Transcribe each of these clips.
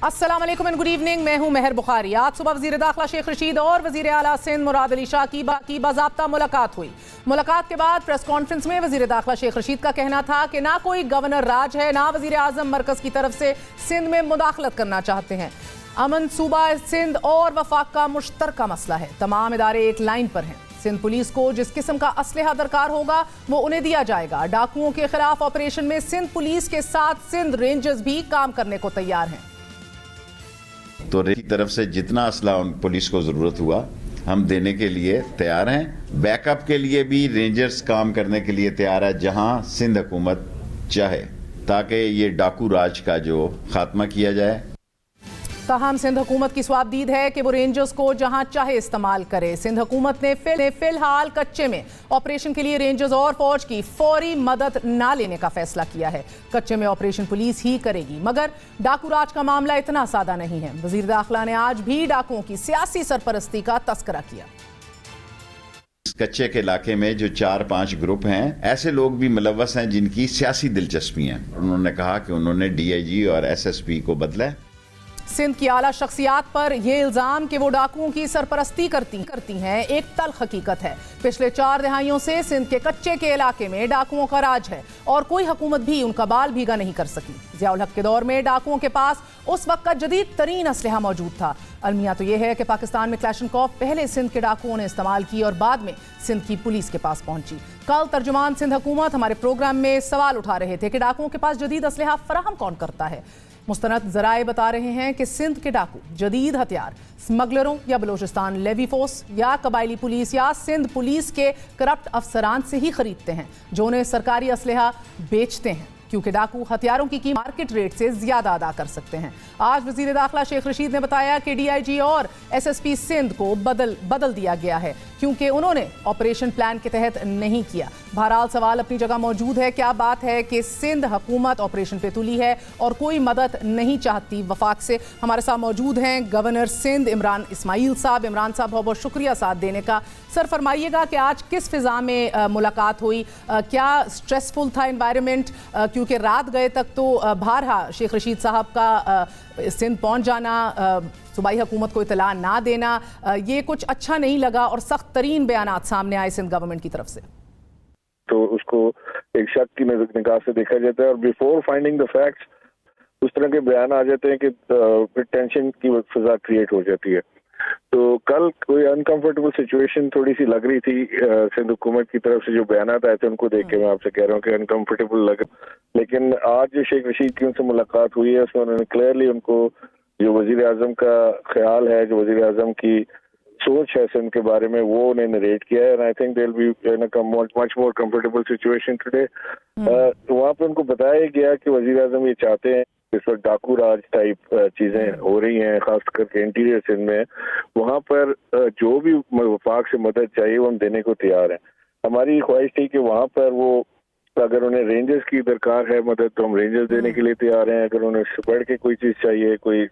अस्सलाम वालेकुम and good evening. मैं हूं मेहर बुखारी। आज सुबह वज़ीर दाखिला शेख रशीद और वज़ीर आला सिंध मुराद अली शाह की बाज़ाब्ता मुलाकात हुई। मुलाकात के बाद प्रेस कॉन्फ्रेंस में वज़ीर दाखिला शेख रशीद का कहना था कि ना कोई गवर्नर राज है, ना वज़ीर आज़म मरकज़ की तरफ से सिंध में मुदाखलत करना चाहते हैं। अमन सूबा सिंध और वफाक का मुश्तरका मसला है। तमाम इदारे एक लाइन पर हैं। सिंध पुलिस को जिस किस्म का असलहा दरकार होगा वो उन्हें दिया जाएगा। डाकुओं के खिलाफ ऑपरेशन में सिंध पुलिस के साथ सिंध रेंजर्स भी काम करने को तैयार हैं। तो की तरफ से जितना असला पुलिस को जरूरत हुआ हम देने के लिए तैयार हैं। बैकअप के लिए भी रेंजर्स काम करने के लिए तैयार है जहां सिंध हुकूमत चाहे, ताकि ये डाकू राज का जो खात्मा किया जाए। ताहम सिंध हुकूमत की स्वाबदीद है कि वो रेंजर्स को जहां चाहे इस्तेमाल करे। सिंध हुकूमत ने फिलहाल कच्चे में ऑपरेशन के लिए रेंजर्स और फौज की फौरी मदद ना लेने का फैसला किया है। कच्चे में ऑपरेशन पुलिस ही करेगी, मगर डाकू राज का मामला इतना सादा नहीं है। वजीर दाखिला ने आज भी डाकुओं की सियासी सरपरस्ती का तस्करा किया। कच्चे के इलाके में जो 4-5 ग्रुप हैं, ऐसे लोग भी मुलव्वस हैं जिनकी सियासी दिलचस्पी है। उन्होंने कहा कि उन्होंने DIG और SSP को बदला है। सिंध की आला शख्सियात पर यह इल्जाम कि वो डाकुओं की सरपरस्ती करती हैं एक तल्ख हकीकत है। पिछले 4 दहाइयों से सिंध के कच्चे के इलाके में डाकुओं का राज है और कोई हुकूमत भी उनका बाल भीगा नहीं कर सकी। ज़ियाउल हक के दौर में डाकुओं के पास उस वक्त का जदीद तरीन असलहा मौजूद था। अलमिया तो यह है कि पाकिस्तान में क्लैशनकॉफ पहले सिंध के डाकुओं ने इस्तेमाल की और बाद में सिंध की पुलिस के पास पहुंची। कल तर्जुमान सिंध हुकूमत हमारे प्रोग्राम में सवाल उठा रहे थे कि डाकुओं के पास जदीद असलहा फराहम कौन करता है। मुस्तनद जराए बता रहे हैं कि सिंध के डाकू जदीद हथियार स्मगलरों या बलोचिस्तान लेवी फोर्स या कबायली पुलिस या सिंध पुलिस के करप्ट अफसरान से ही खरीदते हैं, जो उन्हें सरकारी असलहा बेचते हैं, क्योंकि डाकू हथियारों की कीमत मार्केट रेट से ज्यादा अदा कर सकते हैं। आज वजीर दाखिला शेख रशीद ने बताया कि DIG और SSP सिंध को बदल दिया गया है क्योंकि उन्होंने ऑपरेशन प्लान के तहत नहीं किया। बहरहाल सवाल अपनी जगह मौजूद है। क्या बात है कि सिंध हुकूमत ऑपरेशन पे तुली है और कोई मदद नहीं चाहती वफाक से। हमारे साथ मौजूद हैं गवर्नर सिंध इमरान इस्माइल साहब। इमरान साहब बहुत बहुत शुक्रिया साथ देने का। सर फरमाइएगा कि आज किस फिजा में मुलाकात हुई, क्या स्ट्रेसफुल था इन्वायरमेंट, क्योंकि रात गए तक तो बारहा शेख रशीद साहब का सिंध पहुंच जाना, सूबाई हुकूमत को इतला ना देना, ये कुछ अच्छा नहीं लगा और सख्त तरीन बयानात सामने आए सिंध गवर्नमेंट की तरफ से। तो उसको एक शक की निगाह से देखा जाता है और बिफोर फाइंडिंग द फैक्ट्स उस तरह के बयान आ जाते हैं कि टेंशन की फिजा क्रिएट हो जाती है। तो कल कोई अनकंफर्टेबल सिचुएशन थोड़ी सी लग रही थी सिंध हुकूमत की तरफ से। जो बयान आए थे उनको देख के मैं आपसे कह रहा हूँ कि अनकंफर्टेबल लग, लेकिन आज जो शेख रशीद की उनसे मुलाकात हुई है उसमें उन्होंने क्लियरली उनको जो वजीर आजम का ख्याल है, जो वजीर आजम की सोच है सिंध के बारे में, वो उन्हें नरेट किया है। And I think they will be in a much more comfortable situation today. वहाँ पे उनको बताया गया कि वजीर आजम ये चाहते हैं इस वक्त डाकू राज टाइप चीजें हो रही हैं, खास करके इंटीरियर सिंध में। वहाँ पर जो भी वफाक से मदद चाहिए वो हम देने को तैयार हैं। हमारी ख्वाहिश थी कि वहाँ पर वो अगर उन्हें रेंजर्स की दरकार है मदद तो हम रेंजर्स देने के लिए तैयार हैं। अगर उन्हें बढ़ के कोई चीज़ चाहिए, कोई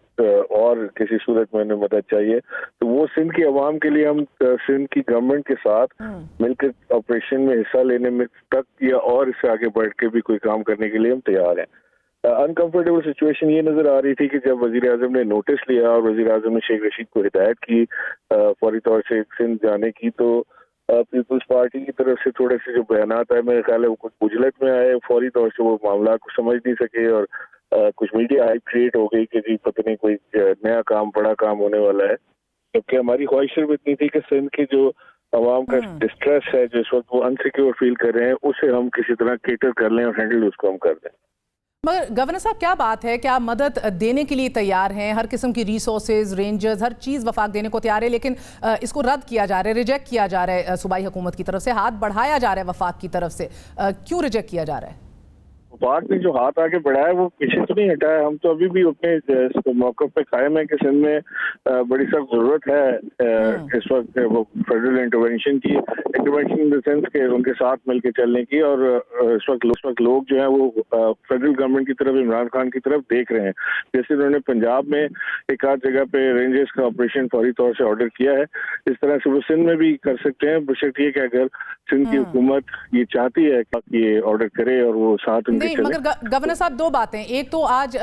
और किसी सूरत में उन्हें मदद चाहिए, तो वो सिंध की आवाम के लिए हम सिंध की गवर्नमेंट के साथ मिलकर ऑपरेशन में हिस्सा लेने में तक या और इससे आगे बढ़ के भी कोई काम करने के लिए हम तैयार हैं। अनकंफर्टेबल सिचुएशन ये नजर आ रही थी कि जब वजीर आजम ने नोटिस लिया और वजीर आजम ने शेख रशीद को हिदायत की फौरी तौर से सिंध जाने की, तो पीपल्स पार्टी की तरफ से थोड़े से जो बयान आए मेरे ख्याल है वो कुछ बुझलत में आए। फौरी तौर से वो मामला को समझ नहीं सके और कुछ मीडिया हाइप क्रिएट हो गई कि जी पता नहीं कोई नया काम, बड़ा काम होने वाला है। जबकि हमारी ख्वाहिश सिर्फ इतनी थी कि सिंध की जो आवाम का डिस्ट्रेस है, जिस वक्त वो अनसिक्योर फील कर रहे हैं, उसे हम किसी तरह केटर कर लें और हैंडल उसको हम कर दें। मगर गवर्नर साहब क्या बात है, क्या मदद देने के लिए तैयार हैं? हर किस्म की रिसोर्सेज, रेंजर्स, हर चीज़ वफाक देने को तैयार है, लेकिन इसको रद्द किया जा रहा है, रिजेक्ट किया जा रहा है सूबाई हुकूमत की तरफ से, हाथ बढ़ाया जा रहा है वफाक की तरफ से। क्यों रिजेक्ट किया जा रहा है? वफाक ने जो हाथ आगे बढ़ाया वो पीछे तो नहीं हटाया। हम तो अभी भी अपने मौके पे कायम है कि सिंध में बड़ी सख्त जरूरत है इस वक्त वो फेडरल इंटरवेंशन की, इंटरवेंशन इन द सेंस के उनके साथ मिलकर चलने की। और इस वक्त लोग जो है वो फेडरल गवर्नमेंट की तरफ, इमरान खान की तरफ देख रहे हैं। जैसे उन्होंने पंजाब में एक आध जगह पे रेंजर्स का ऑपरेशन फौरी तौर से ऑर्डर किया है, इस तरह से वो सिंध में भी कर सकते हैं। बशर्ते ये कि अगर सिंध की हुकूमत ये चाहती है कि ये ऑर्डर करे और वो साथ उनके नहीं, चले। मगर गवर्नर साहब दो बातें, एक तो आज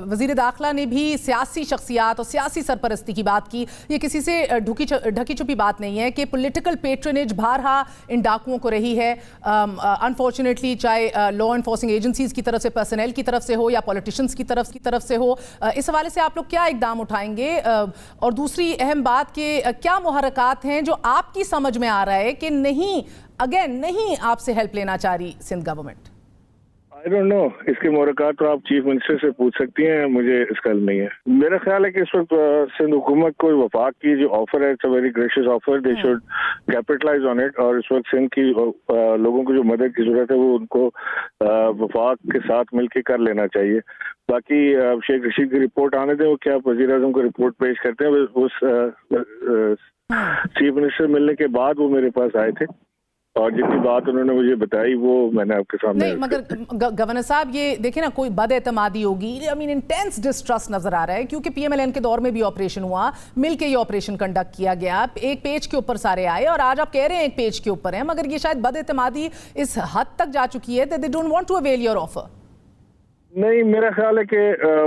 वजीर दाखिला ने भी सियासी शख्सियात और सियासी सरपरस्ती की बात की। ये किसी से ढकी छुपी बात नहीं है कि पॉलिटिकल पेट्रनेज बारहा इन डाकुओं को रही है, अनफॉर्चुनेटली, चाहे लॉ एनफोर्सिंग एजेंसीज की तरफ से, पर्सनल की तरफ से हो या पॉलिटिशियंस की तरफ से हो। इस हवाले से आप लोग क्या इकदाम उठाएंगे? और दूसरी अहम बात कि क्या मुहर्रकात हैं जो आपकी समझ में आ रहा है कि नहीं आपसे हेल्प लेना चाह रही Sindh government? I don't know, इसके मुहर्रकात तो आप चीफ मिनिस्टर से पूछ सकती हैं, मुझे इसका इल्म नहीं है। मेरा ख्याल है कि इस वक्त सिंध हुकूमत को वफाक की जो ऑफर है, it's a very gracious offer, they should capitalise on it. और इस वक्त सिंध की लोगों को जो मदद की जरूरत है वो उनको वफाक के साथ मिलकर कर लेना चाहिए। बाकी शेख रशीद की रिपोर्ट आने दें, वो क्या वजीर आजम को रिपोर्ट पेश करते हैं। उस चीफ मिनिस्टर मिलने के बाद वो मेरे पास आए थे और जितनी बात उन्होंने मुझे बताई वो मैंने आपके सामने। नहीं, मगर गवर्नर साहब ये देखिए ना, कोई बदएतमादी होगी, आई मीन इंटेंस डिस्ट्रस्ट नजर आ रहा है, क्योंकि पीएमएलएन के दौर में भी ऑपरेशन हुआ, मिलके ये ऑपरेशन कंडक्ट किया गया, एक पेज के ऊपर सारे आए, और आज आप कह रहे हैं एक पेज के ऊपर है, मगर ये शायद बदएतमादी इस हद तक जा चुकी है that they don't want to avail your offer. नहीं, मेरा ख्याल है कि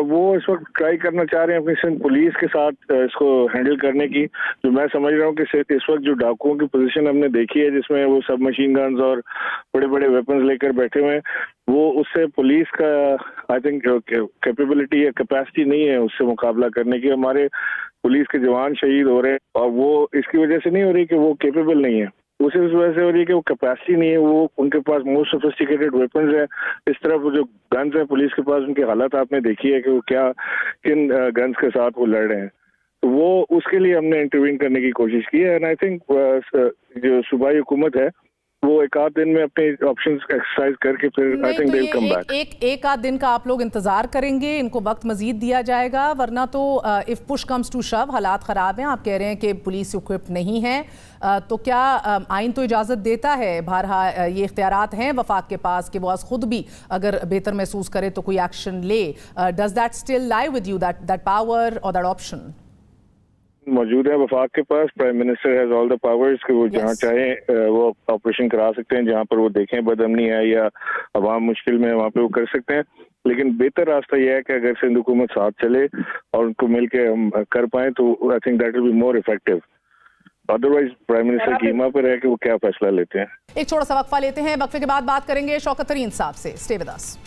वो इस वक्त ट्राई करना चाह रहे हैं अपनी सिंध पुलिस के साथ इसको हैंडल करने की। जो मैं समझ रहा हूँ कि इस वक्त जो डाकुओं की पोजीशन हमने देखी है, जिसमें वो सब मशीन गन्स और बड़े बड़े वेपन्स लेकर बैठे हुए हैं, वो उससे पुलिस का आई थिंक कैपेबिलिटी या कैपेसिटी नहीं है उससे मुकाबला करने की। हमारे पुलिस के जवान शहीद हो रहे हैं और वो इसकी वजह से नहीं हो रही कि वो कैपेबल नहीं है, उसी वजह से हो रही है कि वो कैपेसिटी नहीं है। वो उनके पास मोस्ट सोफिस्टिकेटेड वेपन्स है। इस तरफ जो गन्स है पुलिस के पास, उनकी हालत आपने देखी है कि वो किन गन्स के साथ वो लड़ रहे हैं। तो वो उसके लिए हमने इंटरवीन करने की कोशिश की है। एंड आई थिंक जो सूबाई हुकूमत है वो एक आध दिन में अपने ऑप्शंस एक्सरसाइज करके फिर I think they will come back. एक आध दिन का आप लोग इंतजार करेंगे, इनको वक्त मजीद दिया जाएगा, वरना तो इफ पुश कम्स टू शव, हालात ख़राब हैं, आप कह रहे हैं कि पुलिस इक्विप्ड नहीं है, तो क्या आइन तो इजाज़त देता है, बहरहा ये इख्तियारात हैं वफाक के पास कि वो आज खुद भी अगर बेहतर महसूस करे तो कोई एक्शन ले। Does that still lie with you, that power और दैट ऑप्शन? मौजूद है वफाक के पास। Prime minister has all the powers कि वो जहाँ चाहें वो ऑपरेशन करा सकते हैं, जहाँ पर वो देखें बदअमनी है या अवाम मुश्किल में है वहाँ पे वो कर सकते हैं। लेकिन बेहतर रास्ता यह है कि अगर सिंध हुकूमत साथ चले और उनको मिल के हम कर पाए तो I think that will be more effective. Otherwise prime minister की हिम्मत पर है कि वो क्या फैसला लेते हैं। एक छोटा सा वक्फा लेते हैं, वक्फे के बाद बात करेंगे शौकत तरीन साहब से। Stay with us.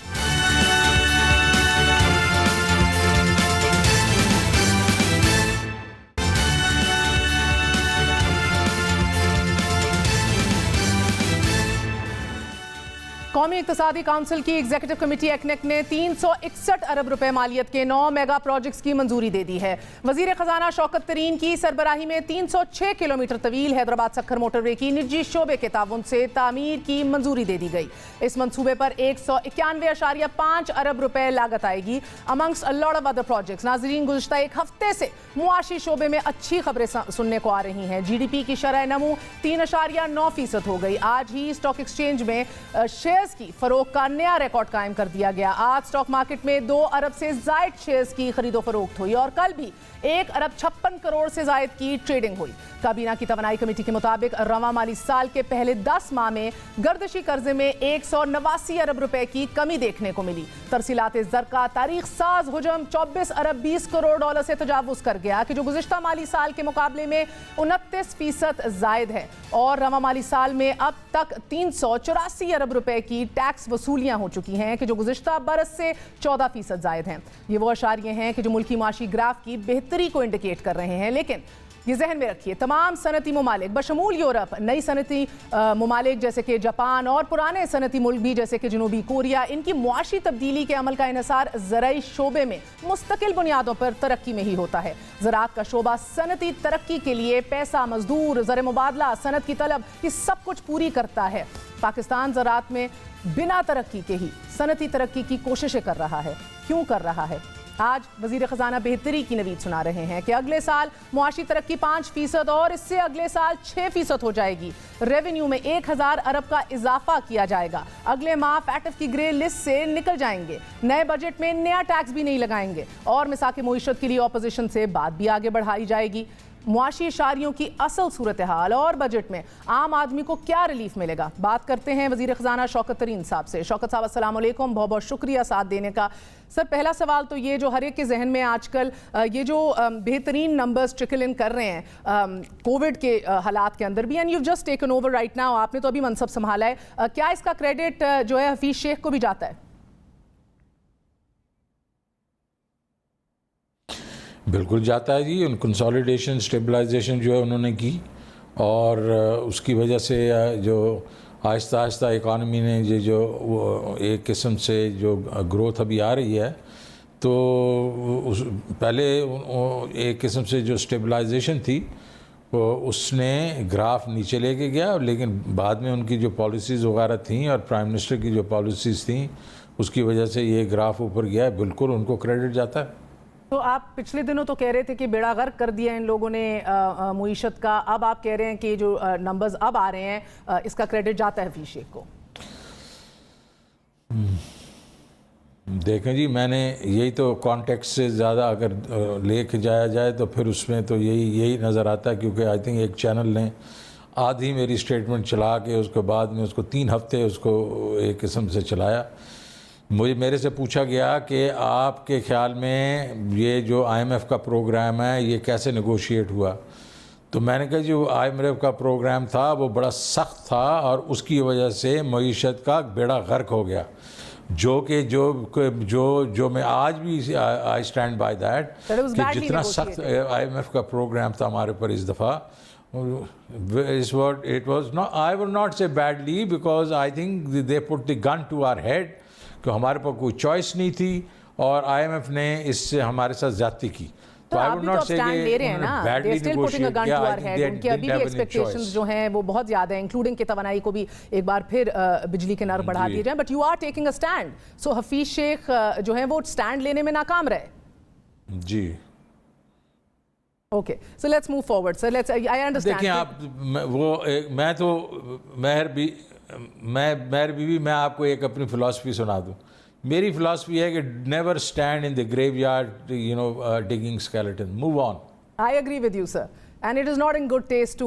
कौमी इक्तिसादी काउंसिल की एग्जीक्यूटिव कमेटी एक्नेक ने 361 अरब रुपए मालियत के 9 मेगा प्रोजेक्ट्स की मंजूरी दे दी है। वजीर खजाना शौकत तरीन की सरबराही में 306 किलोमीटर तवील हैदराबाद सक्खर मोटरवे की निजी शोबे के ताउन से तामीर की मंजूरी दे दी गई। इस मंसूबे पर 191.5 अरब रुपए लागत आएगी। Amongst a lot of other projects, नाजरीन गुज़िश्ता एक हफ्ते से मुआशी शोबे में अच्छी खबरें सुनने को आ रही हैं। GDP की शरह नमू 3.9% हो गई। आज ही स्टॉक एक्सचेंज में शेयर की फरोख्त का नया रिकॉर्ड कायम कर दिया गया। आज स्टॉक मार्केट में 2 अरब से जायद शेयर्स की खरीदो फरोख्त हुई और कल भी 1 अरब 56 करोड़ से जायद की ट्रेडिंग हुई। काबीना की तवानाई कमेटी के मुताबिक रवां माली साल के पहले 10 माह में गर्दिशी कर्जे में 189 अरब रुपए की कमी देखने को मिली। तरसीलात ज़र का तारीख साज हुजम 24 अरब 20 करोड़ डॉलर से तजावुज कर गया कि जो गुज़िश्ता माली साल के मुकाबले में 29% जायद है और रवां माली साल में अब तक 384 अरब रुपए की टैक्स वसूलियां हो चुकी हैं कि जो गुज़िश्ता बरस से 14% जायद हैं। ये वो अशारिये हैं कि जो मुल्की माशी ग्राफ की बेहतरी को इंडिकेट कर रहे हैं। लेकिन ये जहन में रखिए, तमाम सनती ममालिक बशमूल यूरोप, नई सनती ममालिक जैसे कि जापान और पुराने सनती मुल्क भी जैसे कि जनूबी कोरिया, इनकी मुआशी तब्दीली के अमल का इन्हिसार ज़राई शोबे में मुस्तकिल बुनियादों पर तरक्की में ही होता है। ज़राअत का शोबा सनती तरक्की के लिए पैसा, मजदूर, ज़र मुबादला, सनत की तलब, ये सब कुछ पूरी करता है। पाकिस्तान ज़राअत में बिना तरक्की के ही सनती तरक्की की कोशिशें कर रहा है। क्यों कर रहा है? आज वजीर खजाना बेहतरी की नवीद सुना रहे हैं कि अगले साल मुआशी तरक्की 5% और इससे अगले साल 6% हो जाएगी। रेवेन्यू में 1000 अरब का इजाफा किया जाएगा। अगले माह फैटफ की ग्रे लिस्ट से निकल जाएंगे। नए बजट में नया टैक्स भी नहीं लगाएंगे और मिसाक मुईशत के लिए ऑपोजिशन से बात भी आगे बढ़ाई जाएगी। मुआशी इशारियों की असल सूरत हाल और बजट में आम आदमी को क्या रिलीफ मिलेगा, बात करते हैं वजीर खजाना शौकत तरीन साहब से। शौकत साहब अस्सलाम वालेकुम, बहुत बहुत शुक्रिया साथ देने का। सर, पहला सवाल तो ये जो हर एक के जहन में आजकल ये जो बेहतरीन नंबर्स ट्रिकल इन कर रहे हैं कोविड के हालात के अंदर भी, and you just taken over right now, आपने तो अभी मनसब संभाला है, क्या इसका क्रेडिट जो है हफीज शेख को भी जाता है? बिल्कुल जाता है जी। उन कंसोलिडेशन स्टेबलाइजेशन जो है उन्होंने की, और उसकी वजह से जो आहिस्ता आहिस्ता इकानमी ने ये जो एक किस्म से जो ग्रोथ अभी आ रही है, तो उस पहले एक किस्म से जो स्टेबलाइजेशन थी उसने ग्राफ नीचे लेके गया, लेकिन बाद में उनकी जो पॉलिसीज़ वगैरह थी और प्राइम मिनिस्टर की जो पॉलिसीज़ थी उसकी वजह से ये ग्राफ ऊपर गया है। बिल्कुल उनको क्रेडिट जाता है। तो आप पिछले दिनों तो कह रहे थे कि बेड़ा गर्क कर दिया इन लोगों ने मुईशत का, अब आप कह रहे हैं कि जो नंबर्स अब आ रहे हैं इसका क्रेडिट जाता है हफीज शेख को। देखें जी, मैंने यही तो कॉन्टेक्स्ट से ज़्यादा अगर लेके जाया जाए तो फिर उसमें तो यही नज़र आता है, क्योंकि आई थिंक एक चैनल ने आधी मेरी स्टेटमेंट चला के उसके बाद में उसको 3 हफ्ते उसको एक किस्म से चलाया। मेरे से पूछा गया कि आपके ख्याल में ये जो IMF का प्रोग्राम है ये कैसे नेगोशिएट हुआ, तो मैंने कहा जो IMF का प्रोग्राम था वो बड़ा सख्त था और उसकी वजह से मईशत का बेड़ा गर्क हो गया, जो कि जो मैं आज भी आई स्टैंड बाय दैट कि जितना सख्त IMF का प्रोग्राम था हमारे पर इस दफ़ा, it was not, I will not say badly, because I think they put the gun to our head कि हमारे पास कोई चॉइस नहीं थी और IMF ने इससे हमारे साथ ज्यादती की। तो आप भी तो स्टैंड ले रहे हैं ना, they're still putting a gun to our head, उनकी अभी भी एक्सपेक्टेशंस जो हैं वो बहुत ज़्यादा हैं, इंक्लूडिंग कि तवानाई को भी एक बार फिर बिजली के नर्ख बढ़ा दिए जाएं, but you are taking a stand. So Hafeez Shaikh जो है वो स्टैंड लेने में नाकाम रहे। जी okay, so let's move forward sir, let's I understand. देखिए आप मैं बीवी मैं आपको एक अपनी फिलॉसफी सुना दूं। मेरी फिलॉसफी है कि never stand in the graveyard digging skeleton, move on. I agree with you sir, and it is not in good taste to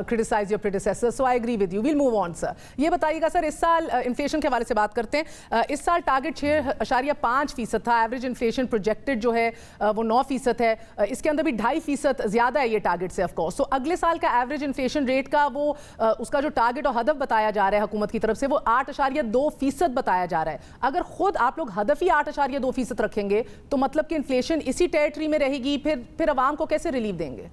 criticize your predecessors, so I agree with you. We'll move on sir. ये बताइएगा sir, इस साल inflation के हवाले से बात करते हैं। इस साल टारगेट 6.5% था, एवरेज इन्फ्लेशन प्रोजेक्टेड जो है वो 9% है, इसके अंदर भी 2.5% ज़्यादा है ये टारगेट से ऑफकोर्स। तो अगले साल का एवरेज इन्फ्लेशन रेट का वो उसका जो टारगेट और हदफ बताया जा रहा है हुकूमत की तरफ से वो 8.2% बताया जा रहा है। अगर खुद आप लोग हदफ ही 8.2% रखेंगे तो मतलब कि इन्फ्लेशन इसी टेरिटरी में रहेगी, फिर आवाम को कैसे रिलीफ देंगे?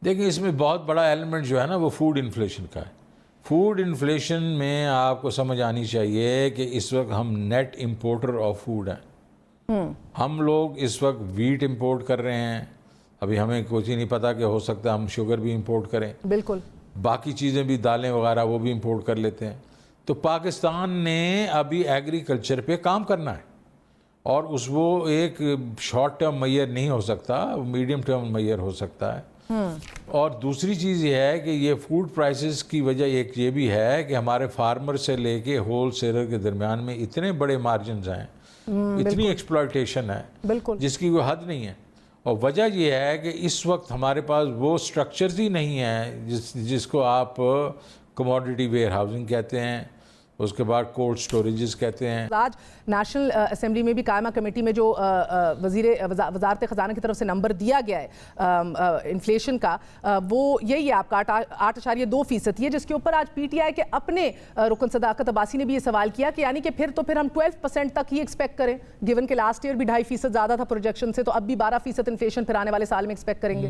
देखिए, इसमें बहुत बड़ा एलिमेंट जो है ना वो फूड इन्फ्लेशन का है। फूड इन्फ्लेशन में आपको समझ आनी चाहिए कि इस वक्त हम नेट इंपोर्टर ऑफ फूड हैं। हम लोग इस वक्त वीट इंपोर्ट कर रहे हैं, अभी हमें कुछ ही नहीं पता कि हो सकता है हम शुगर भी इंपोर्ट करें, बिल्कुल बाकी चीज़ें भी, दालें वगैरह वो भी इंपोर्ट कर लेते हैं। तो पाकिस्तान ने अभी एग्रीकल्चर पे काम करना है, और वो एक शॉर्ट टर्म मैयर नहीं हो सकता, मीडियम टर्म मैयर हो सकता है। और दूसरी चीज़ ये है कि ये फूड प्राइसेस की वजह एक ये भी है कि हमारे फार्मर से लेके होल सेलर के दरमियान में इतने बड़े मार्जिन्स हैं, इतनी एक्सप्लॉयटेशन है जिसकी कोई हद नहीं है। और वजह ये है कि इस वक्त हमारे पास वो स्ट्रक्चर्स ही नहीं है जिसको आप कमोडिटी वेयर हाउसिंग कहते हैं, उसके बाद कोल्ड स्टोरेजेस कहते हैं। आज नेशनल असेंबली में भी कायमा कमेटी में जो वजारत ख़जाना की तरफ से नंबर दिया गया है इन्फ्लेशन का, वो यही है आपका 8.2% है, जिसके ऊपर आज PTI के अपने रुकन सदाकत अब्बासी ने भी ये सवाल किया कि यानी कि फिर हम 12% तक ही एक्सपेक्ट करें, गिवन के लास्ट ईयर भी 2.5% ज़्यादा था प्रोजेक्शन से, तो अब भी 12% इन्फ्लेशन फिर आने वाले साल में एक्सपेक्ट करेंगे?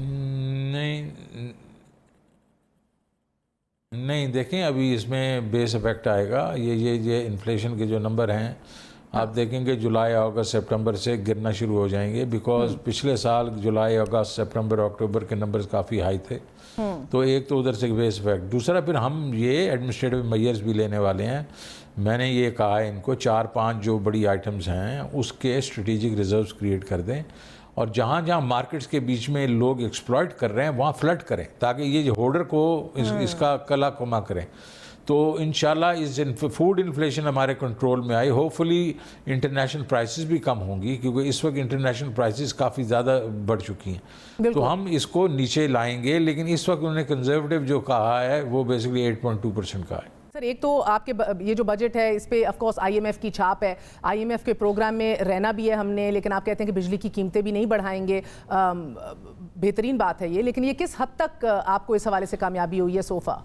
नहीं, देखें अभी इसमें बेस इफेक्ट आएगा। ये इन्फ्लेशन के जो नंबर हैं आप देखेंगे जुलाई अगस्त सितंबर से गिरना शुरू हो जाएंगे, बिकॉज पिछले साल जुलाई अगस्त सितंबर अक्टूबर के नंबर्स काफ़ी हाई थे। तो एक तो उधर से बेस इफेक्ट, दूसरा फिर हम ये एडमिनिस्ट्रेटिव मेजर्स भी लेने वाले हैं। मैंने ये कहा है इनको 4-5 जो बड़ी आइटम्स हैं उसके स्ट्रेटेजिक रिजर्व्स क्रिएट कर दें, और जहाँ जहाँ मार्केट्स के बीच में लोग एक्सप्लॉइट कर रहे हैं वहाँ फ्लड करें, ताकि ये होल्डर को इसका कला कुमा करें। तो इंशाल्लाह इस फूड इन्फ्लेशन हमारे कंट्रोल में आई, होपफुली इंटरनेशनल प्राइसेस भी कम होंगी, क्योंकि इस वक्त इंटरनेशनल प्राइसेस काफ़ी ज़्यादा बढ़ चुकी हैं। तो हम इसको नीचे लाएंगे, लेकिन इस वक्त उन्होंने कंजर्वेटिव जो कहा है वो बेसिकली 8.2% का है। सर, एक तो आपके ये जो बजट है इस पे ऑफ कोर्स आईएमएफ की छाप है, आईएमएफ के प्रोग्राम में रहना भी है हमने, लेकिन आप कहते हैं कि बिजली की कीमतें भी नहीं बढ़ाएंगे। बेहतरीन बात है ये, लेकिन ये किस हद तक आपको इस हवाले से कामयाबी हुई है सोफा?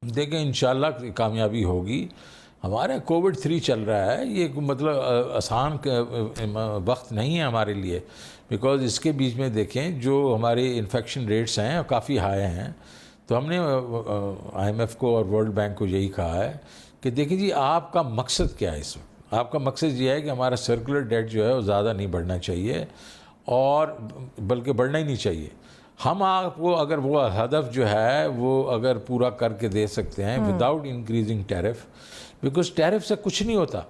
देखें, इंशाल्लाह कामयाबी होगी। हमारा कोविड-3 चल रहा है, ये मतलब आसान वक्त नहीं है हमारे लिए, बिकॉज़ इसके बीच में देखें जो हमारे इन्फेक्शन रेट्स हैं काफ़ी हाई हैं। तो हमने आईएमएफ को और वर्ल्ड बैंक को यही कहा है कि देखिए जी, आपका मकसद क्या है इस वक्त? आपका मकसद ये है कि हमारा सर्कुलर डेट जो है वो ज़्यादा नहीं बढ़ना चाहिए, और बल्कि बढ़ना ही नहीं चाहिए। हम आपको अगर वो हदफ जो है वो अगर पूरा करके दे सकते हैं without increasing tariff, because tariff से कुछ नहीं होता।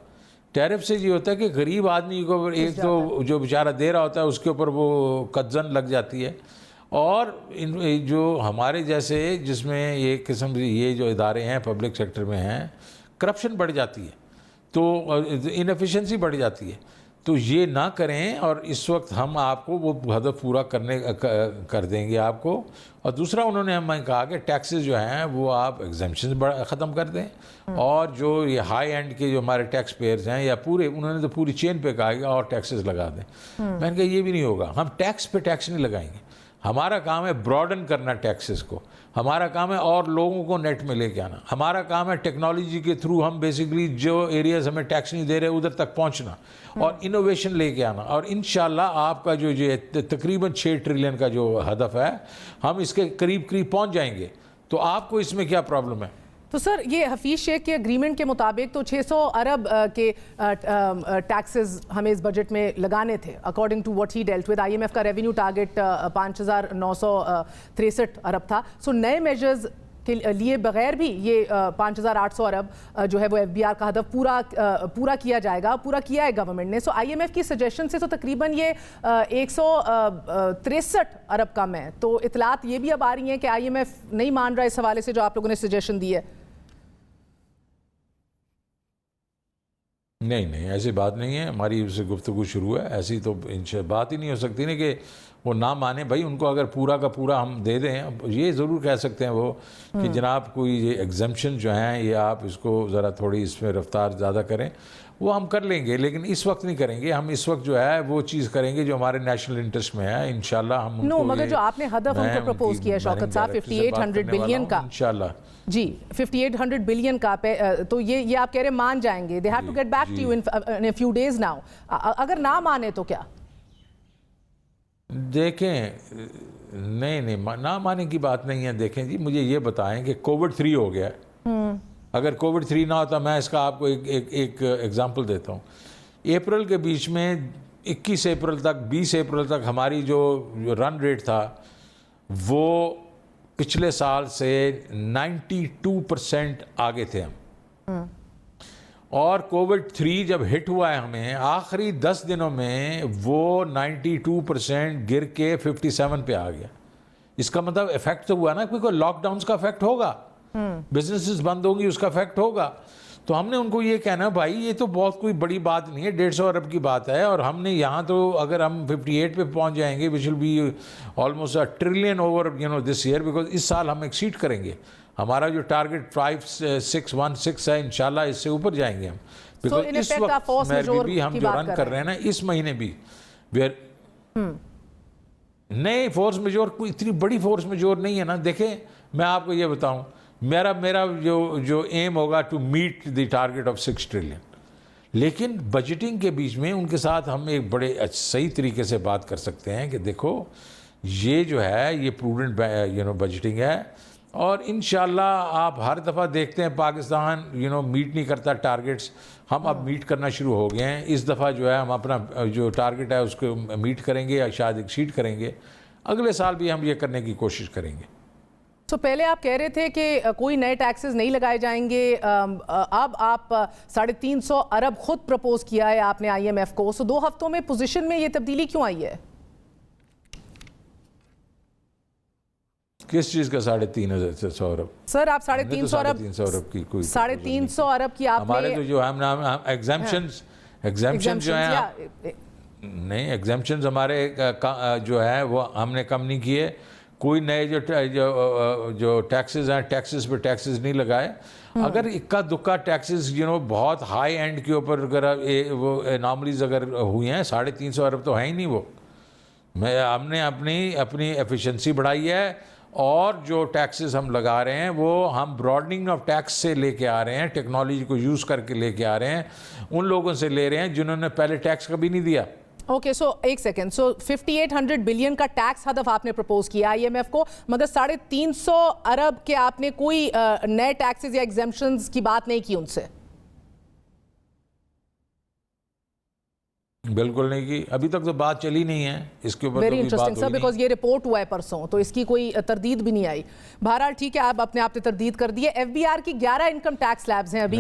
टैरिफ से ये होता है कि गरीब आदमी को एक तो जो बेचारा दे रहा होता है उसके ऊपर वो कदजन लग जाती है, और जो हमारे जैसे जिसमें एक किस्म से ये जो इदारे हैं पब्लिक सेक्टर में हैं, करप्शन बढ़ जाती है, तो इनएफिशिएंसी बढ़ जाती है। तो ये ना करें, और इस वक्त हम आपको वो हदफ पूरा कर देंगे आपको। और दूसरा उन्होंने हमें कहा कि टैक्सेस जो हैं वो आप एग्जेम्पशन ख़त्म कर दें, और जो ये हाई एंड के जो हमारे टैक्स पेयर्स हैं या पूरे, उन्होंने तो पूरी चेन पे कहा कि और टैक्सेस लगा दें। मैंने कहा ये भी नहीं होगा, हम टैक्स पे टैक्स नहीं लगाएंगे। हमारा काम है ब्रॉडन करना टैक्सेस को, हमारा काम है और लोगों को नेट में लेके आना, हमारा काम है टेक्नोलॉजी के थ्रू हम बेसिकली जो एरियाज हमें टैक्स नहीं दे रहे उधर तक पहुंचना और इनोवेशन लेके आना। और इंशाल्लाह आपका जो ये तकरीबन 6 ट्रिलियन का जो हदफ है, हम इसके करीब करीब पहुंच जाएंगे। तो आपको इसमें क्या प्रॉब्लम है? तो सर, ये हफीज शेख के एग्रीमेंट के मुताबिक तो 600 अरब के टैक्सेस हमें इस बजट में लगाने थे, according to what he dealt with. IMF का रेवेन्यू टारगेट 5,963 अरब था। सो नए मेजर्स के लिए बगैर भी ये 5,800 अरब जो है वो एफबीआर का हदफ पूरा किया जाएगा, पूरा किया है गवर्नमेंट ने। सो आईएमएफ की सजेशन से तो तकरीबन ये 163 अरब कम है। तो इतलात ये भी अब आ रही हैं कि आईएमएफ नहीं मान रहा इस हवाले से जो आप लोगों ने सजेशन दी है। नहीं, ऐसी बात नहीं है। हमारी उससे गुफ्तगू शुरू है, ऐसी तो बात ही नहीं हो सकती ना कि वो ना माने। भाई उनको अगर पूरा का पूरा हम दे दें, ये ज़रूर कह सकते हैं वो कि जनाब कोई ये एग्जम्पशन जो हैं ये आप इसको ज़रा थोड़ी इसमें रफ्तार ज़्यादा करें, वो हम कर लेंगे, लेकिन इस वक्त नहीं करेंगे। हम इस वक्त जो है वो चीज़ करेंगे जो हमारे नेशनल इंटरेस्ट में है। इंशाल्लाह हम उनको मगर जो आपने हदफ उनको प्रपोज किया शौकत साहब 5800 बिलियन का, इंशाल्लाह जी 5800 बिलियन का, तो ये आप कह रहे मान जाएंगे, they have to get back to you in a few days now. अगर ना माने तो क्या? देखें, नहीं ना माने की बात नहीं है। देखें जी, मुझे ये बताएं कि कोविड-3 हो गया, अगर कोविड-3 ना होता, मैं इसका आपको एक एग्जांपल देता हूँ। अप्रैल के बीच में 21 अप्रैल तक 20 अप्रैल तक हमारी जो रन रेट था वो पिछले साल से 92% आगे थे हम। और कोविड-3 जब हिट हुआ है हमें, आखिरी 10 दिनों में वो 92% गिर के 57 पे आ गया। इसका मतलब इफेक्ट तो हुआ ना, क्योंकि लॉकडाउन का इफेक्ट होगा, बिजनेसेस बंद होंगी, उसका इफेक्ट होगा। तो हमने उनको ये कहना, भाई ये तो बहुत कोई बड़ी बात नहीं है, 150 अरब की बात है। और हमने यहाँ तो अगर हम 58 पे पहुँच जाएंगे, which will be almost $1 trillion over this year, because इस साल हम एक्सीड करेंगे। हमारा जो टारगेट 5616 है, इंशाल्लाह इससे ऊपर जाएंगे हम। बिकॉज इस वक्त में भी हम जो रन कर रहे हैं ना, इस महीने भी नए फोर्स मेजोर कोई इतनी बड़ी फोर्स मेजोर नहीं है ना। देखें, मैं आपको ये बताऊं, मेरा जो एम होगा to meet the target of 6 trillion, लेकिन बजटिंग के बीच में उनके साथ हम एक बड़े सही तरीके से बात कर सकते हैं कि देखो ये जो है ये प्रूडेंट बजटिंग है। और इंशाल्लाह आप हर दफ़ा देखते हैं पाकिस्तान मीट नहीं करता टारगेट्स, हम अब मीट करना शुरू हो गए हैं। इस दफ़ा जो है हम अपना जो टारगेट है उसको मीट करेंगे या शायद एक्सीड करेंगे। अगले साल भी हम ये करने की कोशिश करेंगे। तो पहले आप कह रहे थे कि कोई नए टैक्सेस नहीं लगाए जाएंगे, अब आप 350 अरब खुद प्रपोज किया है आपने आईएमएफ को। सो 2 हफ्तों में पोजीशन में ये तब्दीली क्यों आई है? किस चीज़ का 350 अरब? सर आप 350 अरब 350 अरब की कोई 350 अरब की आपने हमारे तो जो हम एग्जाम्पशन जो है नहीं, एग्जाम्पशन हमारे जो है वो हमने कम नहीं किए। कोई नए जो टैक्सेस हैं, टैक्सेस पे टैक्सेस नहीं लगाए। अगर इक्का दुक्का टैक्सेस बहुत हाई एंड के ऊपर अगर वो एनॉमलीज अगर हुई हैं, 350 अरब तो है ही नहीं वो। हमने अपनी एफिशिएंसी बढ़ाई है और जो टैक्सेस हम लगा रहे हैं वो हम ब्रॉडनिंग ऑफ टैक्स से लेके आ रहे हैं, टेक्नोलॉजी को यूज़ करके लेके आ रहे हैं। उन लोगों से ले रहे हैं जिन्होंने पहले टैक्स कभी नहीं दिया। ओके, सो एक सेकेंड, सो 5800 बिलियन का टैक्स हदफ आपने प्रपोज किया IMF को, मगर 350 अरब के आपने कोई नए टैक्सेस या एग्जेम्पशंस की बात नहीं की उनसे? बिल्कुल नहीं की, अभी तक तो बात चली नहीं है इसके ऊपर। वेरी इंटरेस्टिंग सर, बिकॉज ये रिपोर्ट हुआ है परसों, तो इसकी कोई तरदीद भी नहीं आई। बहरहाल ठीक है, आप अपने आप ने तरदीद कर दी है। FBR की 11 इनकम टैक्स स्लैब्स हैं अभी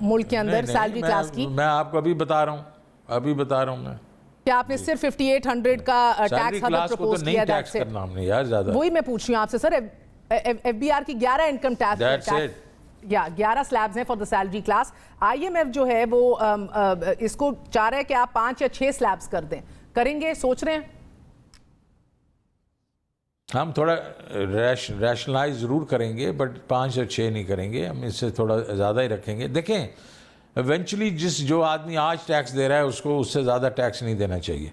मुल्क के अंदर सैलरी क्लास की। मैं आपको अभी बता रहा हूँ मैं क्या आपने सिर्फ 5800 का टैक्स हदफ प्रपोज किया? टैक्स करना हमने यार ज्यादा, वही मैं पूछ रही हूँ आपसे सर। FBR की 11 इनकम टैक्स या 11 स्लैब्स हैं for the salary class. IMF जो है वो इसको चाह रहा है कि आप 5 या 6 स्लैब्स कर दें। करेंगे, सोच रहे हैं? हम थोड़ा रैशनलाइज ज़रूर करेंगे, बट 5 या 6 नहीं करेंगे, हम इससे थोड़ा ज़्यादा ही रखेंगे। देखें, इवेंचुअली जो आदमी आज टैक्स दे रहा है उसको उससे ज़्यादा टैक्स नहीं देना चाहिए।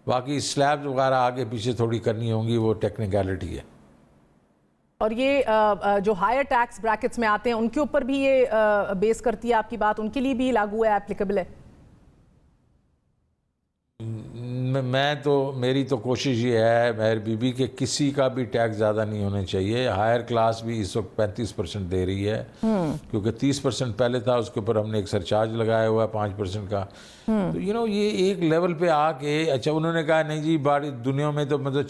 बाकी स्लैब वगैरह आगे पीछे थोड़ी करनी होंगी, वो टेक्निकलिटी है। और ये जो हायर टैक्स ब्रैकेट्स में आते हैं उनके ऊपर भी ये बेस करती है आपकी बात? उनके लिए भी लागू है, एप्लीकेबल है? मेरी तो कोशिश ये है मेहर बीबी के किसी का भी टैक्स ज़्यादा नहीं होना चाहिए। हायर क्लास भी इस वक्त 35% दे रही है, क्योंकि 30% पहले था, उसके ऊपर हमने एक सरचार्ज लगाया हुआ है 5% का। तो ये एक लेवल पे आके, अच्छा उन्होंने कहा नहीं जी बारी दुनिया में तो मतलब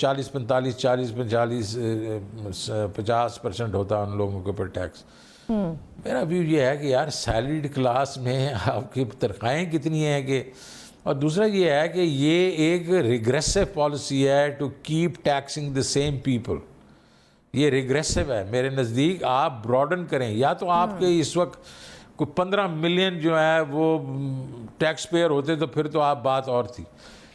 50% होता है उन लोगों के ऊपर टैक्स। मेरा व्यू ये है कि यार सैलरीड क्लास में आपकी तनख्वाहें कितनी हैं कि, और दूसरा ये है कि ये एक रिग्रेसिव पॉलिसी है to keep taxing the same people. ये रिग्रेसिव है मेरे नज़दीक। आप ब्रॉडन करें, या तो आपके इस वक्त कोई 15 मिलियन जो है वो टैक्स पेयर होते तो फिर तो आप बात और थी,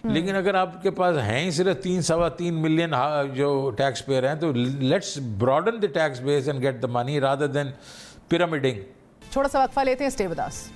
लेकिन अगर आपके पास हैं ही सिर्फ 3-3.25 मिलियन जो टैक्स पेयर हैं, तो let's broaden the tax base and get the money rather than pyramiding. थोड़ा सा वक्फा लेते हैं, स्टे विद अस।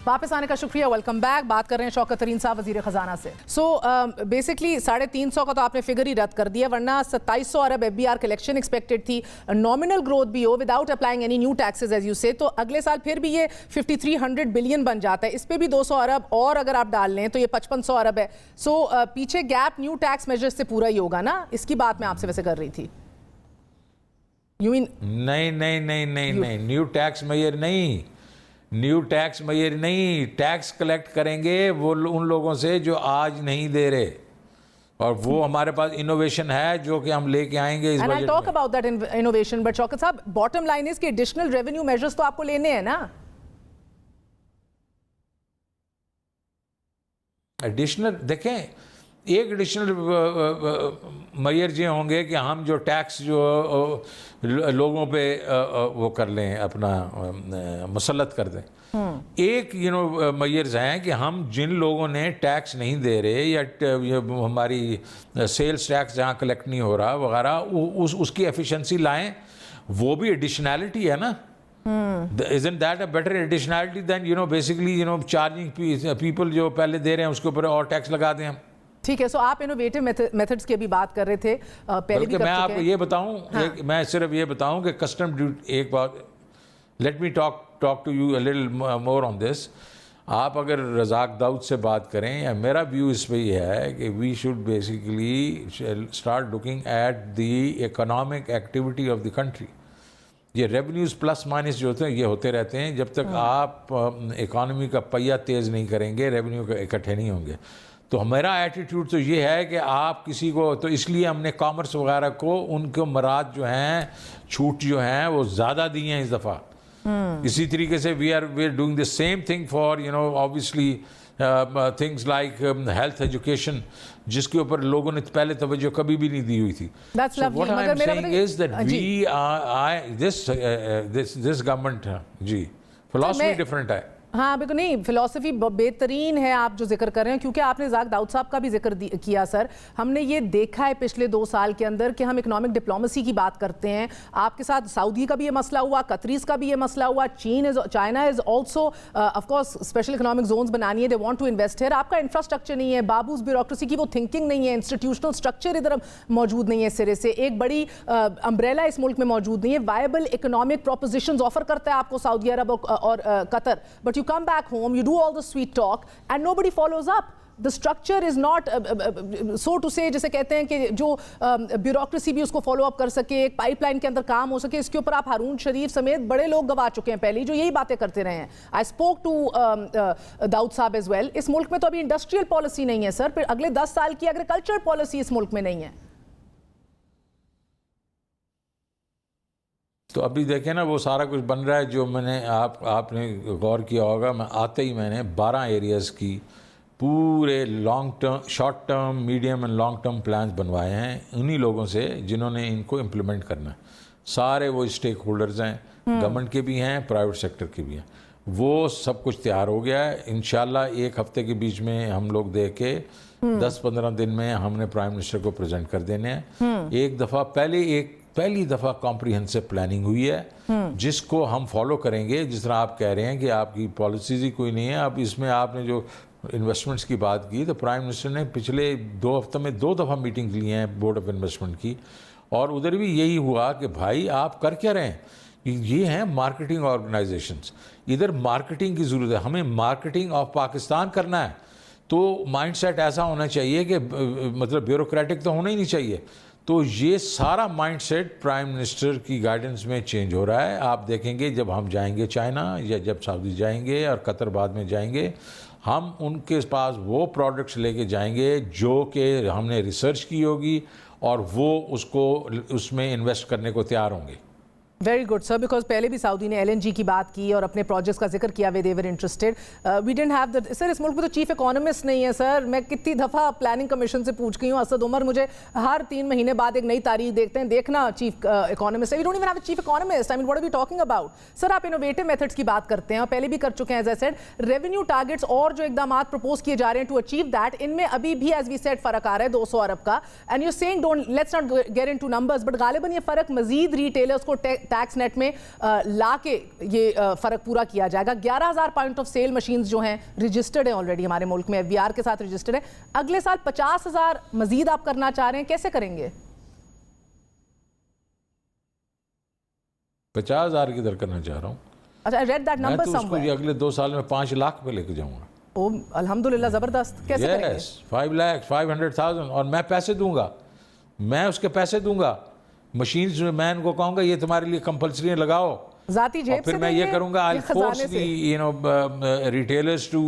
वापस आने का शुक्रिया, वेलकम बैक। बात कर रहे हैं शौकत तरीन साहब वजीर खजाना से। सो बेसिकली 350 का तो आपने फिगर ही रद्द कर दिया, वरना 2700 अरब FBR कलेक्शन एक्सपेक्टेड थी। नॉमिनल ग्रोथ भी हो without applying any new taxes as you say, तो अगले साल फिर भी ये 5300 बिलियन बन जाता है। इस पर भी 200 अरब और अगर आप डाल लें तो ये 5500 अरब है। सो पीछे गैप न्यू टैक्स मेजर्स से पूरा ही होगा ना? इसकी बात मैं आपसे वैसे कर रही थी। नहीं, न्यू टैक्स मेजर नहीं, न्यू टैक्स मेजर नहीं। टैक्स कलेक्ट करेंगे वो उन लोगों से जो आज नहीं दे रहे, और वो हमारे पास इनोवेशन है जो कि हम लेके आएंगे इस बजट में। And I'll talk about that innovation, but Shaukat साहब, बॉटम लाइन इज कि एडिशनल रेवेन्यू मेजर्स तो आपको लेने हैं ना? एडिशनल देखें, एक एडिशनल मेजर ये होंगे कि हम जो टैक्स जो लोगों पे वो कर लें, अपना मुसल्लत कर दें। एक मेजर्स हैं कि हम जिन लोगों ने टैक्स नहीं दे रहे या हमारी सेल्स टैक्स जहाँ कलेक्ट नहीं हो रहा वगैरह, उसकी एफिशिएंसी लाएं। वो भी एडिशनैलिटी है ना। Isn't that a better additionality than basically charging people जो पहले दे रहे हैं उसके ऊपर और टैक्स लगा दें हम? ठीक है, सो आप इनोवेटिव मेथड्स की भी बात कर रहे थे, पहले भी कर चुके हैं। मैं आपको ये बताऊं, मैं सिर्फ ये बताऊं कि कस्टम ड्यूटी, एक बात, let me talk to you a little more on this. आप अगर रज़ाक दाऊद से बात करें, या मेरा व्यू इस पे ये है कि we should basically start looking at the economic activity of the country. ये रेवेन्यूज़ प्लस माइनस जो होते हैं ये होते रहते हैं। जब तक आप इकॉनमी का पहिया तेज़ नहीं करेंगे, रेवेन्यू इकट्ठे नहीं होंगे। तो हमारा एटीट्यूड तो ये है कि आप किसी को, तो इसलिए हमने कॉमर्स वगैरह को उनको मराद जो हैं, छूट जो हैं वो ज़्यादा दी हैं इस दफ़ा। इसी तरीके से we are doing the same thing for obviously things like health education, जिसके ऊपर लोगों ने पहले तवज्जो कभी भी नहीं दी हुई थी। That's lovely. What I am saying is that जी। वी आर दिस गवर्नमेंट जी फिलॉसफी डिफरेंट है। हाँ बिल्कुल, नहीं फिलॉसफी बेहतरीन है आप जो जिक्र कर रहे हैं, क्योंकि आपने ज़ाक दाऊद साहब का भी जिक्र किया सर। हमने ये देखा है पिछले 2 साल के अंदर कि हम इकोनॉमिक डिप्लोमेसी की बात करते हैं, आपके साथ सऊदी का भी ये मसला हुआ, कतरीज का भी ये मसला हुआ, China is also of course special economic zones बनानी है, they want to invest here. आपका इंफ्रास्ट्रक्चर नहीं है, बाबूस ब्यूरोक्रेसी की वो थिंकिंग नहीं है, इंस्टीट्यूशनल स्ट्रक्चर इधर मौजूद नहीं है सिरे से, एक बड़ी अम्ब्रेला इस मुल्क में मौजूद नहीं है, वायबल इकोनॉमिक प्रोपोजिशंस ऑफर करता है आपको सऊदी अरब और Qatar, but you come back home, you do all the sweet talk and nobody follows up. The structure is not so to say, जैसे कहते हैं कि जो ब्यूरोक्रेसी भी उसको फॉलो अप कर सके, एक पाइपलाइन के अंदर काम हो सके, इसके ऊपर आप हारून शरीफ समेत बड़े लोग गवा चुके हैं पहले जो यही बातें करते रहे हैं। आई स्पोक टू दाऊद साहब एज वेल। इस मुल्क में तो अभी इंडस्ट्रियल पॉलिसी नहीं है सर, फिर अगले 10 साल की एग्रीकल्चर पॉलिसी इस मुल्क में नहीं है। तो अभी देखें ना, वो सारा कुछ बन रहा है जो मैंने आपने गौर किया होगा, मैं आते ही मैंने 12 एरियाज़ की पूरे long term, short term, medium and long term plans बनवाए हैं उन्हीं लोगों से जिन्होंने इनको इम्प्लीमेंट करना है। सारे वो स्टेक होल्डर्स हैं, गवर्नमेंट के भी हैं, प्राइवेट सेक्टर के भी हैं। वो सब कुछ तैयार हो गया है। इंशाल्लाह 1 हफ्ते के बीच में हम लोग दे के 10-15 दिन में हमने प्राइम मिनिस्टर को प्रेजेंट कर देने हैं। पहली दफ़ा कॉम्प्रिहेंसिव प्लानिंग हुई है जिसको हम फॉलो करेंगे। जिस तरह आप कह रहे हैं कि आपकी पॉलिसीज़ ही कोई नहीं है, अब इसमें आपने जो इन्वेस्टमेंट्स की बात की, तो प्राइम मिनिस्टर ने पिछले 2 हफ्तों में 2 दफ़ा मीटिंग ली हैं बोर्ड ऑफ इन्वेस्टमेंट की, और उधर भी यही हुआ कि भाई आप कर क्या रहे हैं, ये हैं मार्केटिंग ऑर्गेनाइजेशंस, इधर मार्केटिंग की ज़रूरत है, हमें मार्केटिंग ऑफ पाकिस्तान करना है। तो माइंडसेट ऐसा होना चाहिए कि मतलब ब्यूरोक्रेटिक तो होना ही नहीं चाहिए। तो ये सारा माइंडसेट प्राइम मिनिस्टर की गाइडेंस में चेंज हो रहा है। आप देखेंगे जब हम जाएंगे चाइना या जब सऊदी जाएंगे और कतर बाद में जाएंगे, हम उनके पास वो प्रोडक्ट्स लेके जाएंगे जो कि हमने रिसर्च की होगी और वो उसमें इन्वेस्ट करने को तैयार होंगे। वेरी गुड सर, बिकॉज पहले भी सऊदी ने LNG की बात की और अपने प्रोजेक्ट्स का जिक्र किया, way they were interested. We didn't have the sir, इस मुल्क में तो चीफ इकोनॉमिस्ट नहीं है सर। मैं कितनी दफ़ा प्लानिंग कमीशन से पूछ गई हूँ, असद उमर मुझे हर 3 महीने बाद एक नई तारीख देखते हैं, देखना चीफ इकोनॉमिस्ट है। We don't even have a chief economist. I mean what are we talking about sir? आप इनोवेटिव मेथड्स की बात करते हैं और पहले भी कर चुके हैं, as I said revenue targets और जो इकदाम प्रपोज किए जा रहे हैं टू अचीव दैट, इनमें अभी भी एज वी सेड फ़र्क आ रहा है 200 अरब का। And you saying don't let's not get into numbers, but गालिबन ये फ़र्क मजीद रिटेलर्स को टैक्स नेट में ला के ये फर्क पूरा किया जाएगा। 11,000 पॉइंट ऑफ सेल मशीन्स जो हैं रजिस्टर्ड हैं ऑलरेडी हमारे मुल्क में, FBR के साथ रजिस्टर्ड है। अगले साल 50,000 मजीद आप करना चाह रहे हैं, कैसे करेंगे? 50,000 किधर करना चाह रहा हूँ? अच्छा, I read that number somewhere. मैं तो उसको अगले 2 साल में 5 लाख पे लेके जाऊंगा। ओ अल्हम्दुलिल्लाह, जबरदस्त। कैसे करेंगे? 5 लाख 500,000 और मैं पैसे दूंगा, मैं उसके पैसे दूंगा। मशीन्स में मैं इनको कहूँगा ये तुम्हारे लिए कंपल्सरी लगाओ, जाती जेब से फिर मैं ये करूँगा I force the retailers to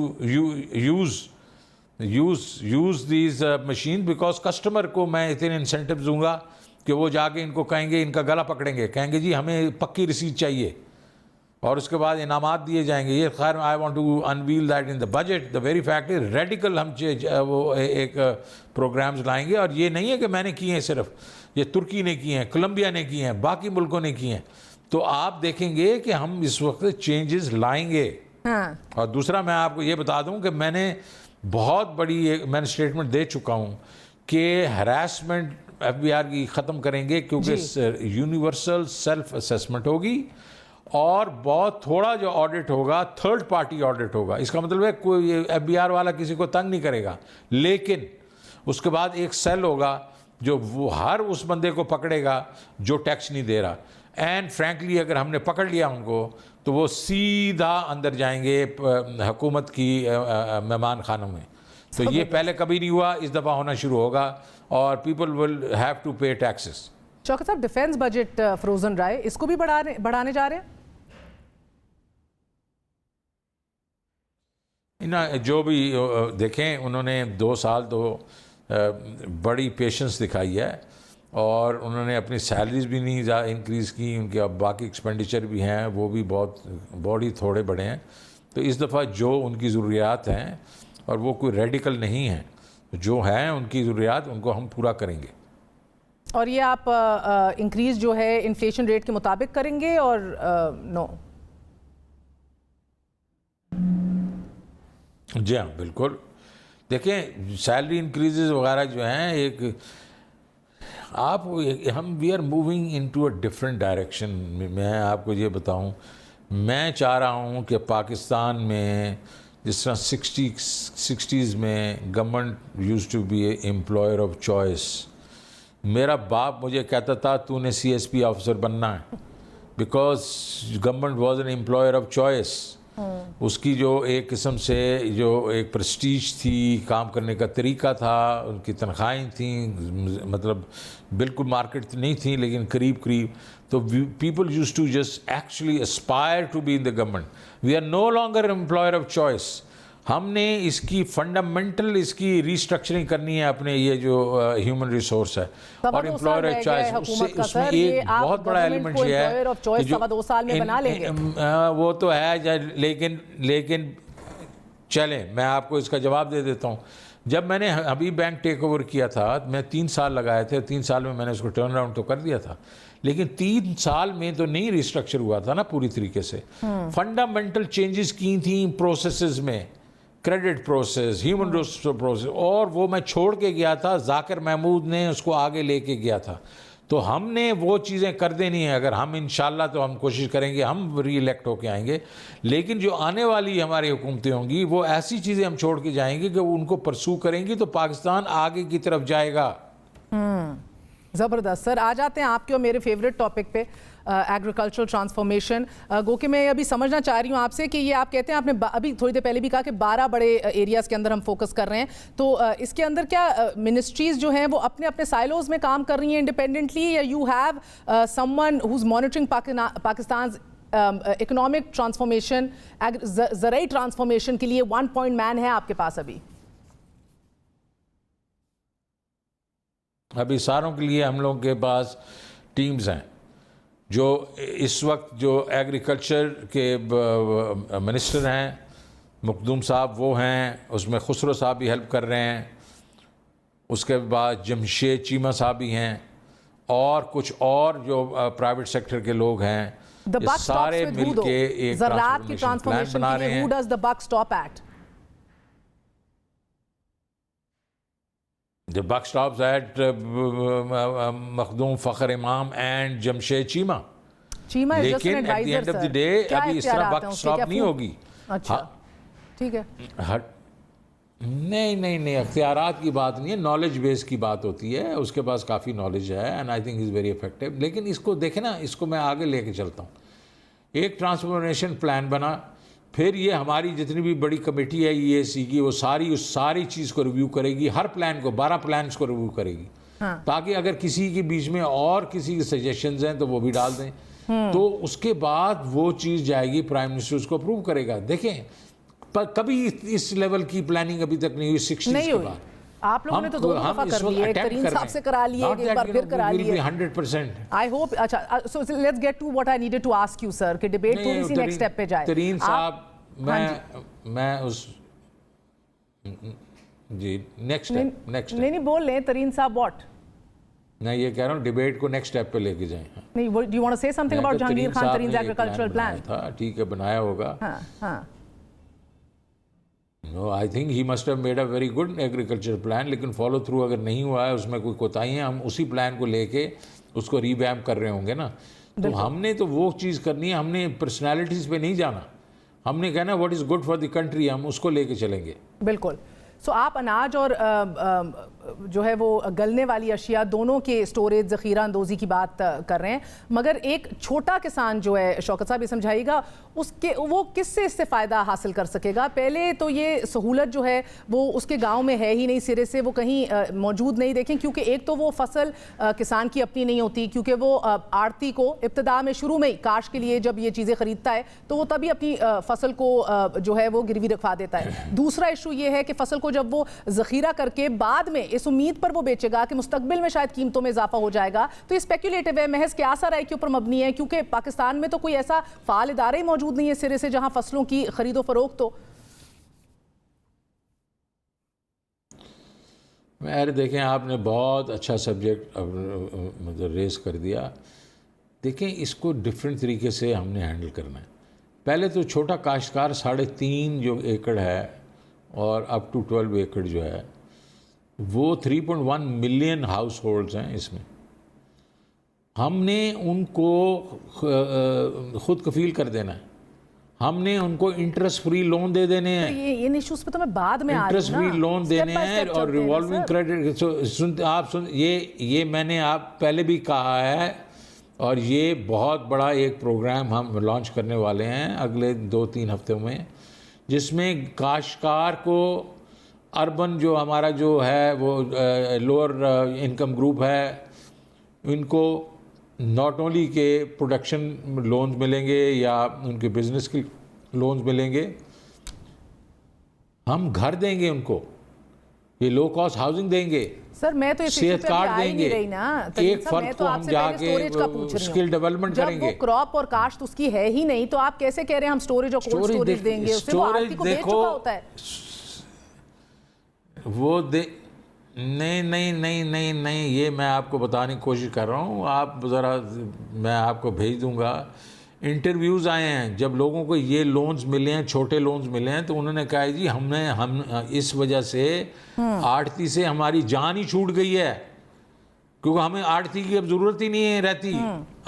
use these machine, because customer को मैं इतने इंसेंटिव दूंगा कि वो जाके इनको कहेंगे, इनका गला पकड़ेंगे, कहेंगे जी हमें पक्की रसीद चाहिए, और उसके बाद इनामात दिए जाएंगे। ये खैर I want to unveil that in the budget. The very fact is radical हम वो एक प्रोग्राम्स लाएंगे, और ये नहीं है कि मैंने किए हैं सिर्फ, ये तुर्की ने किए हैं, कोलंबिया ने किए हैं, बाकी मुल्कों ने किए हैं। तो आप देखेंगे कि हम इस वक्त चेंजेस लाएंगे। हाँ। और दूसरा मैं आपको ये बता दूं कि मैंने बहुत बड़ी मैंने स्टेटमेंट दे चुका हूं कि हरासमेंट FBR की ख़त्म करेंगे, क्योंकि यूनिवर्सल सेल्फ असेसमेंट होगी और बहुत थोड़ा जो ऑडिट होगा थर्ड पार्टी ऑडिट होगा। इसका मतलब है कोई FBR वाला किसी को तंग नहीं करेगा, लेकिन उसके बाद एक सेल होगा जो वो हर उस बंदे को पकड़ेगा जो टैक्स नहीं दे रहा। एंड फ्रैंकली अगर हमने पकड़ लिया उनको तो वो सीधा अंदर जाएंगे हुकूमत की मेहमान खानों में। तो ये पहले कभी नहीं हुआ, इस दफ़ा होना शुरू होगा और पीपल विल हैव टू पे टैक्सेस। शौकत साहब, डिफेंस बजट फ्रोजन रहा है, इसको भी बढ़ाने जा रहे हैं? जो भी देखें, उन्होंने 2 साल तो बड़ी पेशेंस दिखाई है और उन्होंने अपनी सैलरीज भी नहीं इंक्रीज़ की, उनके अब बाकी एक्सपेंडिचर भी हैं वो भी बहुत ही थोड़े बड़े हैं। तो इस दफ़ा जो उनकी ज़रूरियात हैं, और वो कोई रेडिकल नहीं है, जो हैं उनकी ज़रूरियात उनको हम पूरा करेंगे। और ये आप इंक्रीज जो है इन्फ्लेशन रेट के मुताबिक करेंगे और नो? जी हाँ, बिल्कुल। देखें, सैलरी इंक्रीजेज वगैरह जो हैं, हम we are moving into a different direction. मैं आपको ये बताऊं, मैं चाह रहा हूं कि पाकिस्तान में जिस तरह 60s में government used to be employer of choice. मेरा बाप मुझे कहता था तूने CSP ऑफिसर बनना है, because government was an employer of choice. उसकी जो एक किस्म से जो एक प्रेस्टीज थी, काम करने का तरीका था, उनकी तनख्वाहें थी, मतलब बिल्कुल मार्केट नहीं थी लेकिन करीब करीब। तो people used to just actually aspire to be in the government. We are no longer employer of choice. हमने इसकी फंडामेंटल इसकी रीस्ट्रक्चरिंग करनी है, अपने ये जो ह्यूमन रिसोर्स है और एम्प्लॉयर ऑफ चॉइस। उसमें एक बहुत बड़ा एलिमेंट ये है कि जो 2 साल में बना लेंगे। वो तो है, लेकिन चलें, मैं आपको इसका जवाब दे देता हूँ। जब मैंने हबीब बैंक टेक ओवर किया था, मैं 3 साल लगाए थे, 3 साल में मैंने उसको टर्न अराउंड तो कर दिया था, लेकिन 3 साल में तो नहीं रिस्ट्रक्चर हुआ था ना पूरी तरीके से। फंडामेंटल चेंजेस की थी प्रोसेसेस में, credit process, human resource process, और वो मैं छोड़ के गया था, जाकिर महमूद ने उसको आगे लेके गया था। तो हमने वो चीज़ें कर देनी है। अगर हम इंशाल्लाह तो हम कोशिश करेंगे, हम री इलेक्ट होके आएंगे, लेकिन जो आने वाली हमारी हुकूमतें होंगी वो ऐसी चीज़ें हम छोड़ के जाएंगे कि वो उनको परसू करेंगी तो पाकिस्तान आगे की तरफ जाएगा। ज़बरदस्त। सर, आ जाते हैं आपके और मेरे फेवरेट टॉपिक पे, एग्रीकल्चरल ट्रांसफॉर्मेशन। गो कि मैं अभी समझना चाह रही हूँ आपसे कि ये आप कहते हैं, आपने अभी थोड़ी देर पहले भी कहा कि 12 बड़े एरियाज़ के अंदर हम फोकस कर रहे हैं, तो इसके अंदर क्या मिनिस्ट्रीज़ जो हैं वो अपने अपने साइलोज़ में काम कर रही हैं इंडिपेंडेंटली, या you have someone who is monitoring Pakistan economic transformation, ज़राई ट्रांसफॉर्मेशन के लिए 1 पॉइंट मैन है आपके पास? अभी सारों के लिए हम लोगों के पास टीम्स हैं। जो इस वक्त जो एग्रीकल्चर के मिनिस्टर हैं, मखदूम साहब वो हैं, उसमें खुसरो साहब भी हेल्प कर रहे हैं, उसके बाद जमशेद चीमा साहब भी हैं, और कुछ और जो प्राइवेट सेक्टर के लोग हैं, ये सारे मिलके एक ट्रांसफॉर्मेशन प्लान बना रहे हैं। Who does the buck stop at? The buck stops at Makhdoom Fakhar इमाम एंड जमशेद चीमा। लेकिन at the end of the day अभी इस तरह बक स्टॉप नहीं होगी। अच्छा, ठीक है। नहीं, अख्तियारात की बात नहीं है, नॉलेज बेस की बात होती है। उसके पास काफ़ी नॉलेज है and I think is very effective. लेकिन इसको देखें ना, इसको मैं आगे लेके चलता हूँ। एक ट्रांसफॉर्मेशन प्लान बना, फिर ये हमारी जितनी भी बड़ी कमेटी है EAC की, वो उस सारी चीज़ को रिव्यू करेगी, हर प्लान को, 12 प्लान्स को रिव्यू करेगी। हाँ। ताकि अगर किसी के बीच में और किसी के सजेशंस हैं तो वो भी डाल दें। तो उसके बाद वो चीज़ जाएगी, प्राइम मिनिस्टर उसको अप्रूव करेगा। देखें, कभी इस लेवल की प्लानिंग अभी तक नहीं हुई 60s के बाद। आप लोगों ने तो 2 दफा कर लिए, तरीन साहब से करा लिए, एक बार फिर करा लिए। 100%। I hope. अच्छा, so let's get to what I needed to ask you sir, कि डिबेट थोड़ी सी नेक्स्ट स्टेप पे जाए। तरीन साहब, मैं उस जी नेक्स्ट नहीं बोल रहे तरीन साहब, व्हाट? मैं ये कह रहा हूँ डिबेट को नेक्स्ट स्टेप पे लेके जाएं। नहीं, do you want to say something about Jahangir Khan Tareen agricultural plan? था, ठीक है, बनाया होगा। हाँ। No, I think he must have made a very good agriculture plan, लेकिन फॉलो थ्रू अगर नहीं हुआ है, उसमें कोई कोताहियाँ, हम उसी प्लान को लेके उसको रीवैम्प कर रहे होंगे ना। तो हमने तो वो चीज़ करनी है, हमने पर्सनालिटीज़ पे नहीं जाना, हमने कहना what is good for the country, हम उसको लेके चलेंगे। बिल्कुल। सो आप अनाज और जो है वो गलने वाली अशिया दोनों के स्टोरेज ज़ख़ीरा अंदोज़ी की बात कर रहे हैं, मगर एक छोटा किसान जो है, शौकत साहब ये समझाइएगा, उसके वो किससे इससे फ़ायदा हासिल कर सकेगा? पहले तो ये सहूलत जो है वो उसके गांव में है ही नहीं, सिरे से वो कहीं मौजूद नहीं। देखें, क्योंकि एक तो वो फसल किसान की अपनी नहीं होती, क्योंकि वो आड़ती को इब्तदा में शुरू में ही काश के लिए जब ये चीज़ें ख़रीदता है तो वो तभी अपनी फसल को जो है वो गिरवी रखवा देता है। दूसरा इशू ये है कि फसल को जब वो ज़ख़ीरा करके बाद में इस उम्मीद पर वो बेचेगा कि मुस्तकबिल में शायद कीमतों में इजाफा हो जाएगा, तो ये स्पेक्युलेटिव है, महज क्यासा राय के ऊपर मबनी है, क्योंकि पाकिस्तान में तो कोई ऐसा फाल इदारा ही मौजूद नहीं है सिरे से जहां फसलों की खरीदो फरोख्त हो। देखें, आपने बहुत अच्छा सब्जेक्ट मतलब रेस कर दिया। देखें, इसको डिफरेंट तरीके से हमने हैंडल करना है। पहले तो छोटा काश्तकार 3.5 जो एकड़ है और अप टू 12 एकड़ जो है वो 3.1 मिलियन हाउस होल्ड्स हैं। इसमें हमने उनको खुद कफील कर देना है, हमने उनको इंटरेस्ट फ्री लोन दे देने हैं। ये इश्यूज पे तो मैं बाद में इंटरेस्ट फ्री लोन देने हैं और रिवॉल्विंग क्रेडिट। आप सुन, ये मैंने आप पहले भी कहा है, और ये बहुत बड़ा एक प्रोग्राम हम लॉन्च करने वाले हैं अगले 2-3 हफ्तों में, जिसमें काश्तकार को अर्बन जो हमारा जो है वो लोअर इनकम ग्रुप है, इनको नॉट ओनली के प्रोडक्शन लोन्स मिलेंगे या उनके बिजनेस के लोन्स मिलेंगे, हम घर देंगे उनको, ये लो कॉस्ट हाउसिंग देंगे। सर मैं तो सेहत कार्ड देंगे, एक फर्द को हम जाके स्किल डेवलपमेंट करेंगे। वो क्रॉप और काश्त उसकी है ही नहीं, तो आप कैसे कह रहे हैं हम स्टोरेज और कोल्ड स्टोरेज देंगे? उससे वो आरती को बेच चुका होता है वो दे। नहीं, ये मैं आपको बताने की कोशिश कर रहा हूँ। आप ज़रा, मैं आपको भेज दूंगा। इंटरव्यूज़ आए हैं, जब लोगों को ये लोन्स मिले हैं, छोटे लोन्स मिले हैं, तो उन्होंने कहा जी हम इस वजह से आड़ती से हमारी जान ही छूट गई है, क्योंकि हमें आड़ती की अब ज़रूरत ही नहीं है रहती।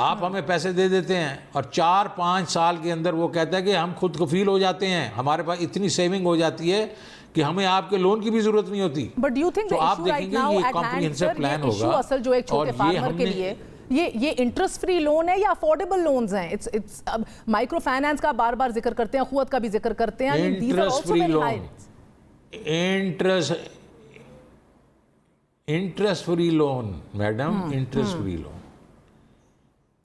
आप हमें पैसे दे देते हैं और 4-5 साल के अंदर वो कहता है कि हम खुद कफील हो जाते हैं, हमारे पास इतनी सेविंग हो जाती है कि हमें आपके लोन की भी जरूरत नहीं होती। बट यू थिंक तो आप देखेंगे ये कॉम्प्रिहेंसिव प्लान होगा। असल जो एक छोटे फार्मर के लिए ये इंटरेस्ट फ्री लोन है या अफोर्डेबल लोन्स हैं? इट्स माइक्रो फाइनेंस का बार बार जिक्र करते हैं, खुद का भी जिक्र करते हैं। Interest free loan, interest free loan madam, interest free loan.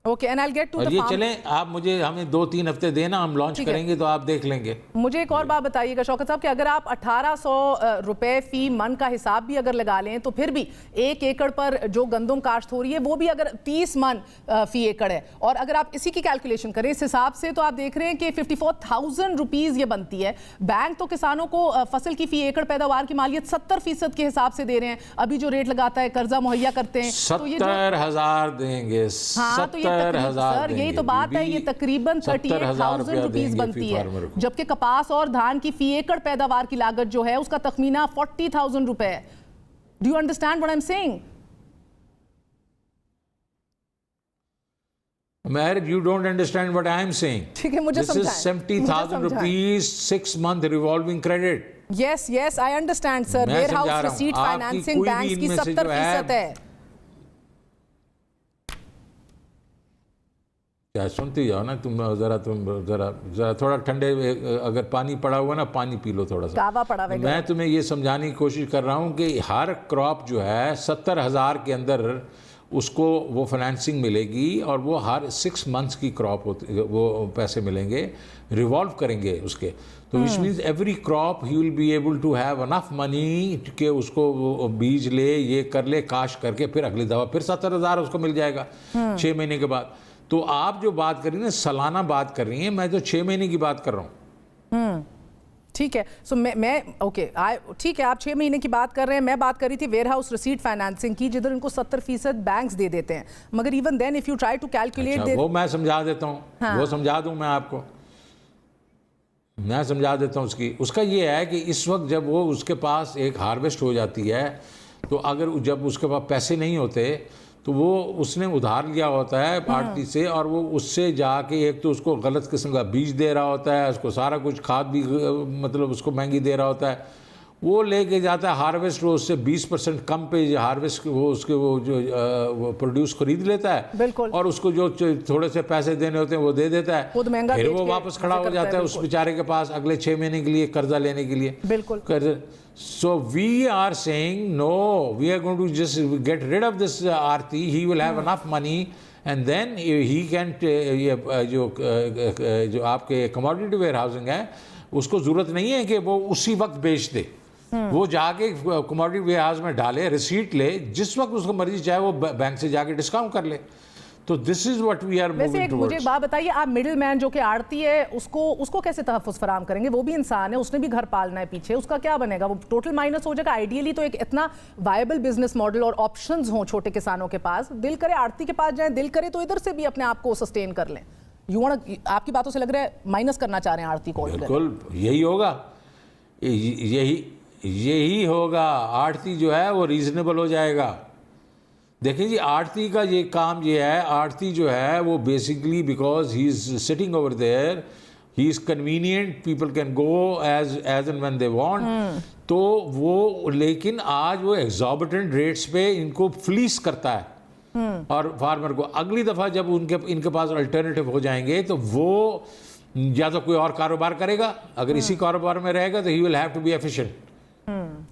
Okay, and I will get to the ये चलें, आप हमें 2-3 हफ्ते देना, हम लॉन्च करेंगे तो आप देख लेंगे। मुझे एक और बात बताइएगा शौकत साहब कि अगर आप 1800 रुपए फी मन का हिसाब भी अगर लगा लें, तो फिर भी 1 एकड़ पर जो गंदम काश्त हो रही है वो भी अगर 30 मन फी एकड़ है, और अगर आप इसी की कैलकुलेशन करें इस हिसाब से, तो आप देख रहे हैं कि 54,000 रुपीज़ ये बनती है। बैंक तो किसानों को फसल की फी एकड़ पैदावार की मालियत 70% के हिसाब से दे रहे हैं, अभी जो रेट लगाता है, कर्जा मुहैया करते हैं, 70,000 देंगे। हाँ, तो सर यही तो बात है, ये तकरीबन 38,000 रुपीज बनती है, जबकि कपास और धान की फी एकड़ पैदावार की लागत जो है उसका तखमीना 40,000 रुपए है। Do you understand what I am saying? Mayor, you don't understand what I am saying. ठीक है, मुझे समझाएं। This is 70,000 rupees 6-month revolving credit. Yes, I understand, sir. Warehouse receipt financing banks की 70% है। क्या सुनती जाओ ना तुम जरा थोड़ा ठंडे, अगर पानी पड़ा हुआ ना, पानी पी लो थोड़ा सा। कावा पड़ा हुआ। मैं तुम्हें ये समझाने की कोशिश कर रहा हूँ कि हर क्रॉप जो है 70,000 के अंदर उसको वो फाइनेंसिंग मिलेगी, और वो हर 6 मंथ्स की क्रॉप होती, वो पैसे मिलेंगे, रिवॉल्व करेंगे उसके। तो which means every crop he will be able to have enough money कि उसको वो बीज ले, ये कर ले, काश करके फिर अगली दफा फिर 70,000 उसको मिल जाएगा 6 महीने के बाद। तो आप जो बात कर रही हैं ना, सालाना बात कर रही हैं, मैं तो 6 महीने की बात कर रहा हूँ। ठीक है, सो मैं ओके, ठीक है, आप 6 महीने की बात कर रहे हैं, मैं बात कर रही थी वेयर हाउस रिसीट फाइनेंसिंग की, जिधर इनको 70% बैंक्स दे देते हैं, मगर even then if you try to calculate, वो मैं समझा देता हूँ। हाँ। वो समझा दूँ मैं आपको, मैं समझा देता हूँ उसका ये है कि इस वक्त जब वो उसके पास एक हार्वेस्ट हो जाती है, तो अगर जब उसके पास पैसे नहीं होते तो वो उसने उधार लिया होता है पार्टी से, और वो उससे जाके एक तो उसको गलत किस्म का बीज दे रहा होता है, उसको सारा कुछ खाद भी मतलब उसको महंगी दे रहा होता है, वो लेके जाता है हार्वेस्ट, वो उससे 20% कम पे हार्वेस्ट वो उसके वो जो वो प्रोड्यूस खरीद लेता है, बिल्कुल, और उसको जो थोड़े से पैसे देने होते हैं वो दे देता है, खुद महंगा फिर बेच वो के वापस खड़ा हो जाता है उस बेचारे के पास अगले 6 महीने के लिए कर्जा लेने के लिए। बिल्कुल। So we are saying no, we are going to just get rid of this Aarti. He will have enough money and then he can जो आपके कमोडिटी वेयर हाउसिंग है उसको जरूरत नहीं है कि वो उसी वक्त बेच दे, वो जाके कमोडिटी वेयर हाउस में डाले, रिसीट ले, जिस वक्त उसको मर्जी चाहे वो बैंक से जाके डिस्काउंट कर ले। तो this is what we are moving towards. मुझे एक बात बताइए, आप मिडिल मैन जो कि आड़ती है उसको कैसे तहफ़्फ़ुज़ फराहम करेंगे? वो भी इंसान है, उसने भी घर पालना है पीछे, उसका क्या बनेगा? वो टोटल माइनस हो जाएगा। आइडियली तो एक इतना वायबल बिजनेस मॉडल और ऑप्शंस हों छोटे किसानों के पास, दिल करे आड़ती के पास जाएं, दिल करे तो इधर से भी अपने आप को सस्टेन कर लें। आपकी बातों से लग रहा है माइनस करना चाह रहे हैं आड़ती को। बिल्कुल यही होगा, यही होगा। आड़ती जो है वो रीजनेबल हो जाएगा। देखिए जी, आड़ती का ये काम ये है, आड़ती जो है वो basically because he is sitting over there, he is convenient, people can go as and when they want, तो वो लेकिन आज वो एग्जॉर्बिटेंट रेट्स पे इनको फ्लीस करता है और फार्मर को। अगली दफ़ा जब इनके पास अल्टरनेटिव हो जाएंगे तो वो या तो कोई और कारोबार करेगा, अगर इसी कारोबार में रहेगा तो he will have to be efficient.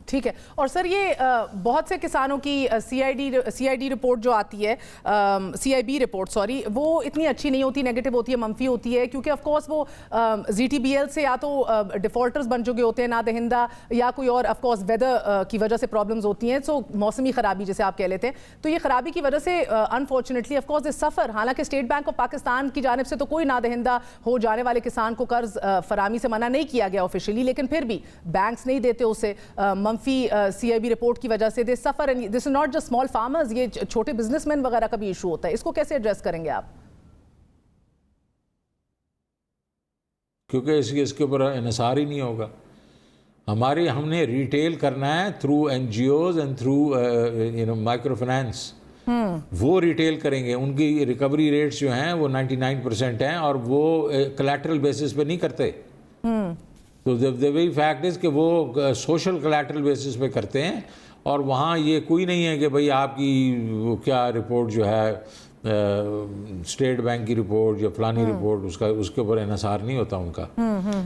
ठीक है। और सर ये बहुत से किसानों की सीआईडी रिपोर्ट जो आती है, सीआईबी रिपोर्ट सॉरी, वो इतनी अच्छी नहीं होती, नेगेटिव होती है, मंफी होती है, क्योंकि ऑफ कोर्स वो जीटीबीएल से या तो डिफॉल्टर्स बन चुके होते हैं, ना दहिंदा, या कोई और ऑफ कोर्स वेदर की वजह से प्रॉब्लम्स होती हैं, सो मौसमी खराबी जैसे आप कह लेते हैं। तो ये खराबी की वजह से अनफॉर्चुनेटली ऑफ कोर्स इस सफ़र, हालांकि स्टेट बैंक ऑफ पाकिस्तान की जानिब से तो कोई ना दहिंदा हो जाने वाले किसान को कर्ज फरामी से मना नहीं किया गया ऑफिशियली, लेकिन फिर भी बैंक्स नहीं देते उसे। मंफी सीआईबी रिपोर्ट की वजह से they suffer, and this is not just small farmers, ये छोटे बिजनेसमैन वगैरह का भी इशू होता है। इसको कैसे एड्रेस करेंगे आप? क्योंकि इसके ऊपर इन्हिसार ही नहीं होगा। हमने रिटेल करना है through NGOs and through micro finance, वो रिटेल करेंगे। उनकी रिकवरी रेट्स जो हैं वो 99% हैं और वो कोलैटरल बेसिस पे नहीं करते। तो द वेरी फैक्ट इज़ कि वो सोशल कोलैटरल बेसिस पे करते हैं, और वहाँ ये कोई नहीं है कि भाई आपकी वो क्या रिपोर्ट जो है स्टेट बैंक की रिपोर्ट या फलानी रिपोर्ट, उसके ऊपर इन्हिसार नहीं होता उनका।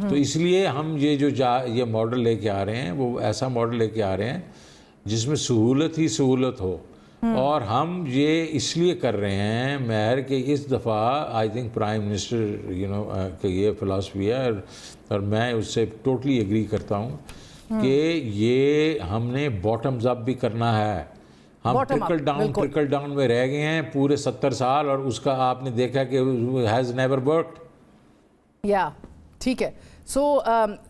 तो इसलिए हम ये मॉडल लेके आ रहे हैं, वो ऐसा मॉडल लेके आ रहे हैं जिसमें सहूलत ही सहूलत हो। और हम ये इसलिए कर रहे हैं महर कि इस दफ़ा आई थिंक प्राइम मिनिस्टर का ये फ़िलासफ़ी है, और मैं उससे टोटली एग्री करता हूँ कि ये हमने बॉटम्स अप भी करना है। हम ट्रिकल डाउन में रह गए हैं पूरे 70 साल, और उसका आपने देखा कि हैज़ नेवर वर्कड। या ठीक है। सो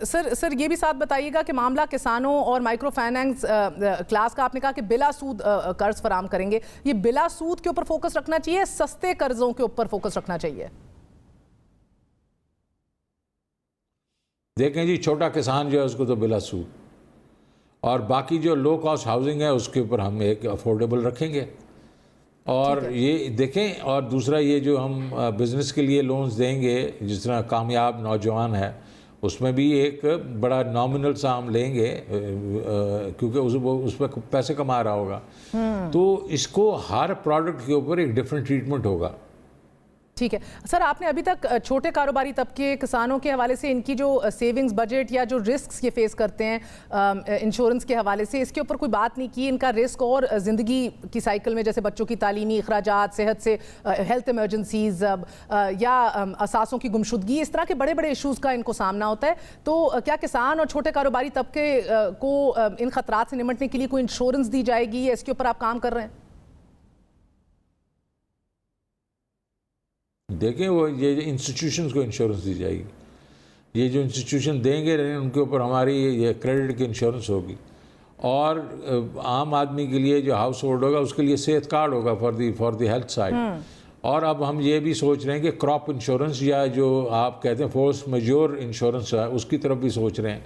सर ये भी साथ बताइएगा कि मामला किसानों और माइक्रो फाइनेंस क्लास का, आपने कहा कि बिला सूद कर्ज फराम करेंगे, ये बिला सूद के ऊपर फोकस रखना चाहिए, सस्ते कर्जों के ऊपर फोकस रखना चाहिए? देखें जी, छोटा किसान जो है उसको तो बिला सूद, और बाकी जो लो कॉस्ट हाउसिंग है उसके ऊपर हम एक अफोर्डेबल रखेंगे। और ये देखें, और दूसरा ये जो हम बिज़नेस के लिए लोन्स देंगे, जिस तरह कामयाब नौजवान है उसमें भी एक बड़ा नॉमिनल सा हम लेंगे, क्योंकि उस पर पैसे कमा रहा होगा। तो इसको हर प्रोडक्ट के ऊपर एक डिफरेंट ट्रीटमेंट होगा। ठीक है सर, आपने अभी तक छोटे कारोबारी तबके किसानों के हवाले से इनकी जो सेविंग्स बजट या जो रिस्क ये फेस करते हैं इंश्योरेंस के हवाले से, इसके ऊपर कोई बात नहीं की। इनका रिस्क और ज़िंदगी की साइकिल में, जैसे बच्चों की तालीमी अखराजात, सेहत से हेल्थ इमरजेंसीज या असासों की गुमशुदगी, इस तरह के बड़े बड़े इशूज़ का इनको सामना होता है। तो क्या किसान और छोटे कारोबारी तबके को इन खतरात से निपटने के लिए कोई इंश्योरेंस दी जाएगी, या इसके ऊपर आप काम कर रहे हैं? देखें, वो ये इंस्टीट्यूशंस को इंश्योरेंस दी जाएगी। ये जो इंस्टीट्यूशन देंगे उनके ऊपर हमारी ये क्रेडिट की इंश्योरेंस होगी, और आम आदमी के लिए जो हाउस होल्ड होगा उसके लिए सेहत कार्ड होगा फॉर द हेल्थ साइड। और अब हम ये भी सोच रहे हैं कि क्रॉप इंश्योरेंस, या जो आप कहते हैं फोर्स मेजोर इंश्योरेंस है, उसकी तरफ भी सोच रहे हैं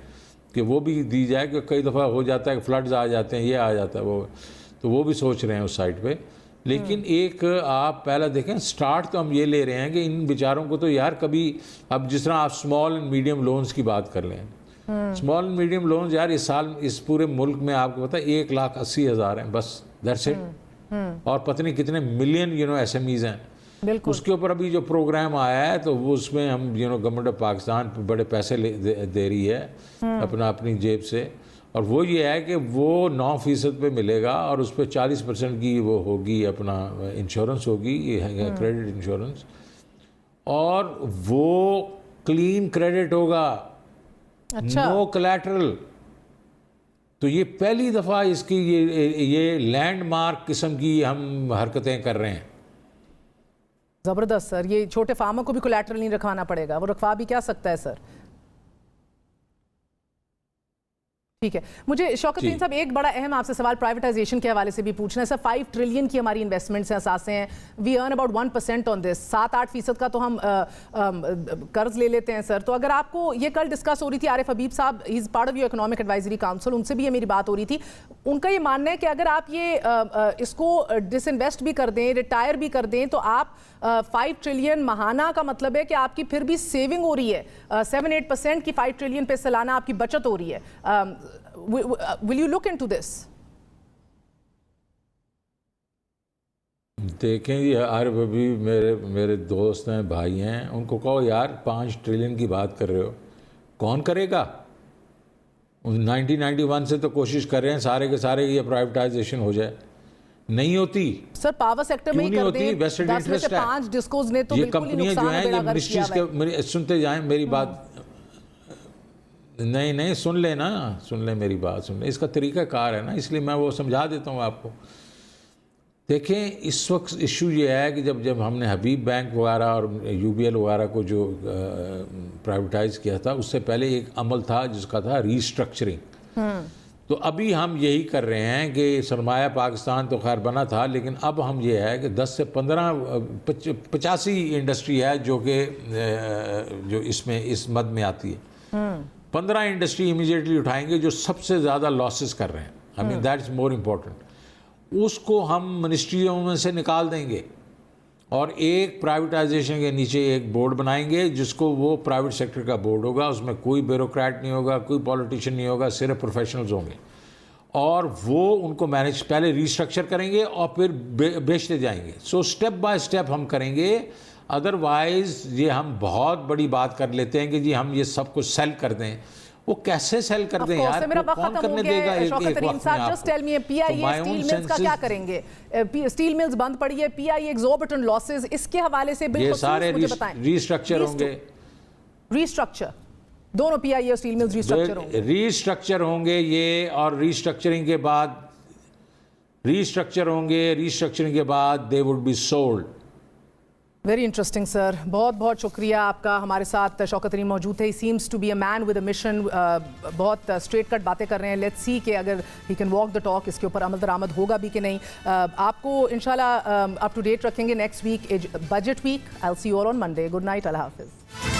कि वो भी दी जाए। कि कई दफ़ा हो जाता है कि फ्लड्स आ जाते हैं, ये आ जाता है वो, तो वो भी सोच रहे हैं उस साइड पे। लेकिन एक आप पहला देखें, स्टार्ट तो हम ये ले रहे हैं कि इन बेचारों को तो यार कभी, अब जिस तरह आप स्मॉल एंड मीडियम लोन्स की बात कर लें, स्मॉल एंड मीडियम लोन्स यार इस साल इस पूरे मुल्क में आपको पता है 1,80,000 हैं बस, दैट्स इट। और पता नहीं कितने मिलियन SMEs हैं। बिल्कुल। उसके ऊपर अभी जो प्रोग्राम आया है तो वो उसमें हम गवर्नमेंट ऑफ पाकिस्तान बड़े पैसे दे रही है अपनी जेब से, और वो ये है कि वो 9% पे मिलेगा और उस पर 40% की वो होगी अपना इंश्योरेंस होगी, क्रेडिट इंश्योरेंस, और वो क्लीन क्रेडिट होगा। अच्छा। No collateral. तो ये पहली दफ़ा इसकी ये लैंडमार्क किस्म की हम हरकतें कर रहे हैं। जबरदस्त सर। ये छोटे फार्मर को भी कोलैटरल नहीं रखवाना पड़ेगा, वो रखवा भी क्या सकता है सर। ठीक है, मुझे शौकतदीन साहब एक बड़ा अहम आपसे सवाल प्राइवेटाइजेशन के हवाले से भी पूछना है। सर 5 ट्रिलियन की हमारी इन्वेस्टमेंट्स हैं, असासे हैं, we earn about 1% on this, 7-8% का तो हम कर्ज ले लेते हैं सर। तो अगर आपको ये कल डिस्कस हो रही थी, आरिफ हबीब साहब he is part of your economic advisory council, उनसे भी ये मेरी बात हो रही थी। उनका ये मानना है कि अगर आप ये इसको डिसइन्वेस्ट भी कर दें, रिटायर भी कर दें, तो आप 5 ट्रिलियन महाना का मतलब है कि आपकी फिर भी सेविंग हो रही है, 7-8% की 5 ट्रिलियन पे सालाना आपकी बचत हो रही है। Will you look into this? देखें जी, आरिफ अभी मेरे दोस्त हैं, भाई हैं, उनको कहो यार 5 ट्रिलियन की बात कर रहे हो, कौन करेगा? 1991 से तो कोशिश कर रहे हैं सारे के सारे ये प्राइवेटाइजेशन हो जाए, नहीं होती सर। पावर सेक्टर में ही कर दें, 10 में से 5 डिस्कोज ने तो ये बिल्कुल ही कंपनियां जो हैं ये नुकसान मिनिस्ट्रीज के, सुनते जाएं मेरी बात, नहीं सुन ले मेरी बात, सुन ले, इसका तरीका कार है ना, इसलिए मैं वो समझा देता हूँ आपको। देखें इस वक्त इशू ये है कि जब हमने हबीब बैंक वगैरह और UBL वगैरह को जो प्राइवेटाइज किया था, उससे पहले एक अमल था जिसका था रीस्ट्रक्चरिंग। तो अभी हम यही कर रहे हैं कि सरमाया पाकिस्तान तो खैर बना था, लेकिन अब हम ये है कि 10 से 85 इंडस्ट्री है जो इसमें इस मद में आती है। 15 इंडस्ट्री इमीडिएटली उठाएंगे जो सबसे ज़्यादा लॉसेस कर रहे हैं, I mean that is more important. उसको हम मिनिस्ट्रियों में से निकाल देंगे और एक प्राइवेटाइजेशन के नीचे एक बोर्ड बनाएंगे जिसको वो प्राइवेट सेक्टर का बोर्ड होगा, उसमें कोई ब्यूरोक्रेट नहीं होगा, कोई पॉलिटिशियन नहीं होगा, सिर्फ प्रोफेशनल्स होंगे, और वो उनको मैनेज पहले रीस्ट्रक्चर करेंगे और फिर बेचते जाएंगे। सो स्टेप बाय स्टेप हम करेंगे, अदरवाइज ये हम बहुत बड़ी बात कर लेते हैं कि जी हम ये सब कुछ सेल कर दें। वो कैसे सेल कर दें यार, मेरा कौन करने देगा एक वक्त में आपको? Just tell me, PIA steel mills का क्या करेंगे? स्टील मिल्स बंद पड़ी है, PIA एक्सॉर्बिटेंट लॉसेस, इसके हवाले से ये सारे रीस्ट्रक्चर होंगे, रीस्ट्रक्चर दोनों PIA और स्टील मिल्स रीस्ट्रक्चर होंगे ये, और रीस्ट्रक्चरिंग के बाद they would be sold. Very interesting sir, बहुत बहुत शुक्रिया आपका। हमारे साथ शौकत तरीन मौजूद है, he seems to be a man with a mission, बहुत स्ट्रेट कट बातें कर रहे हैं। लेट्स सी कि अगर he can walk the talk, इसके ऊपर अमल दरामद होगा भी कि नहीं। आपको इंशाल्लाह अप टू डेट रखेंगे next week, budget week. I will see you all on Monday. Good night, Allah हाफिज़।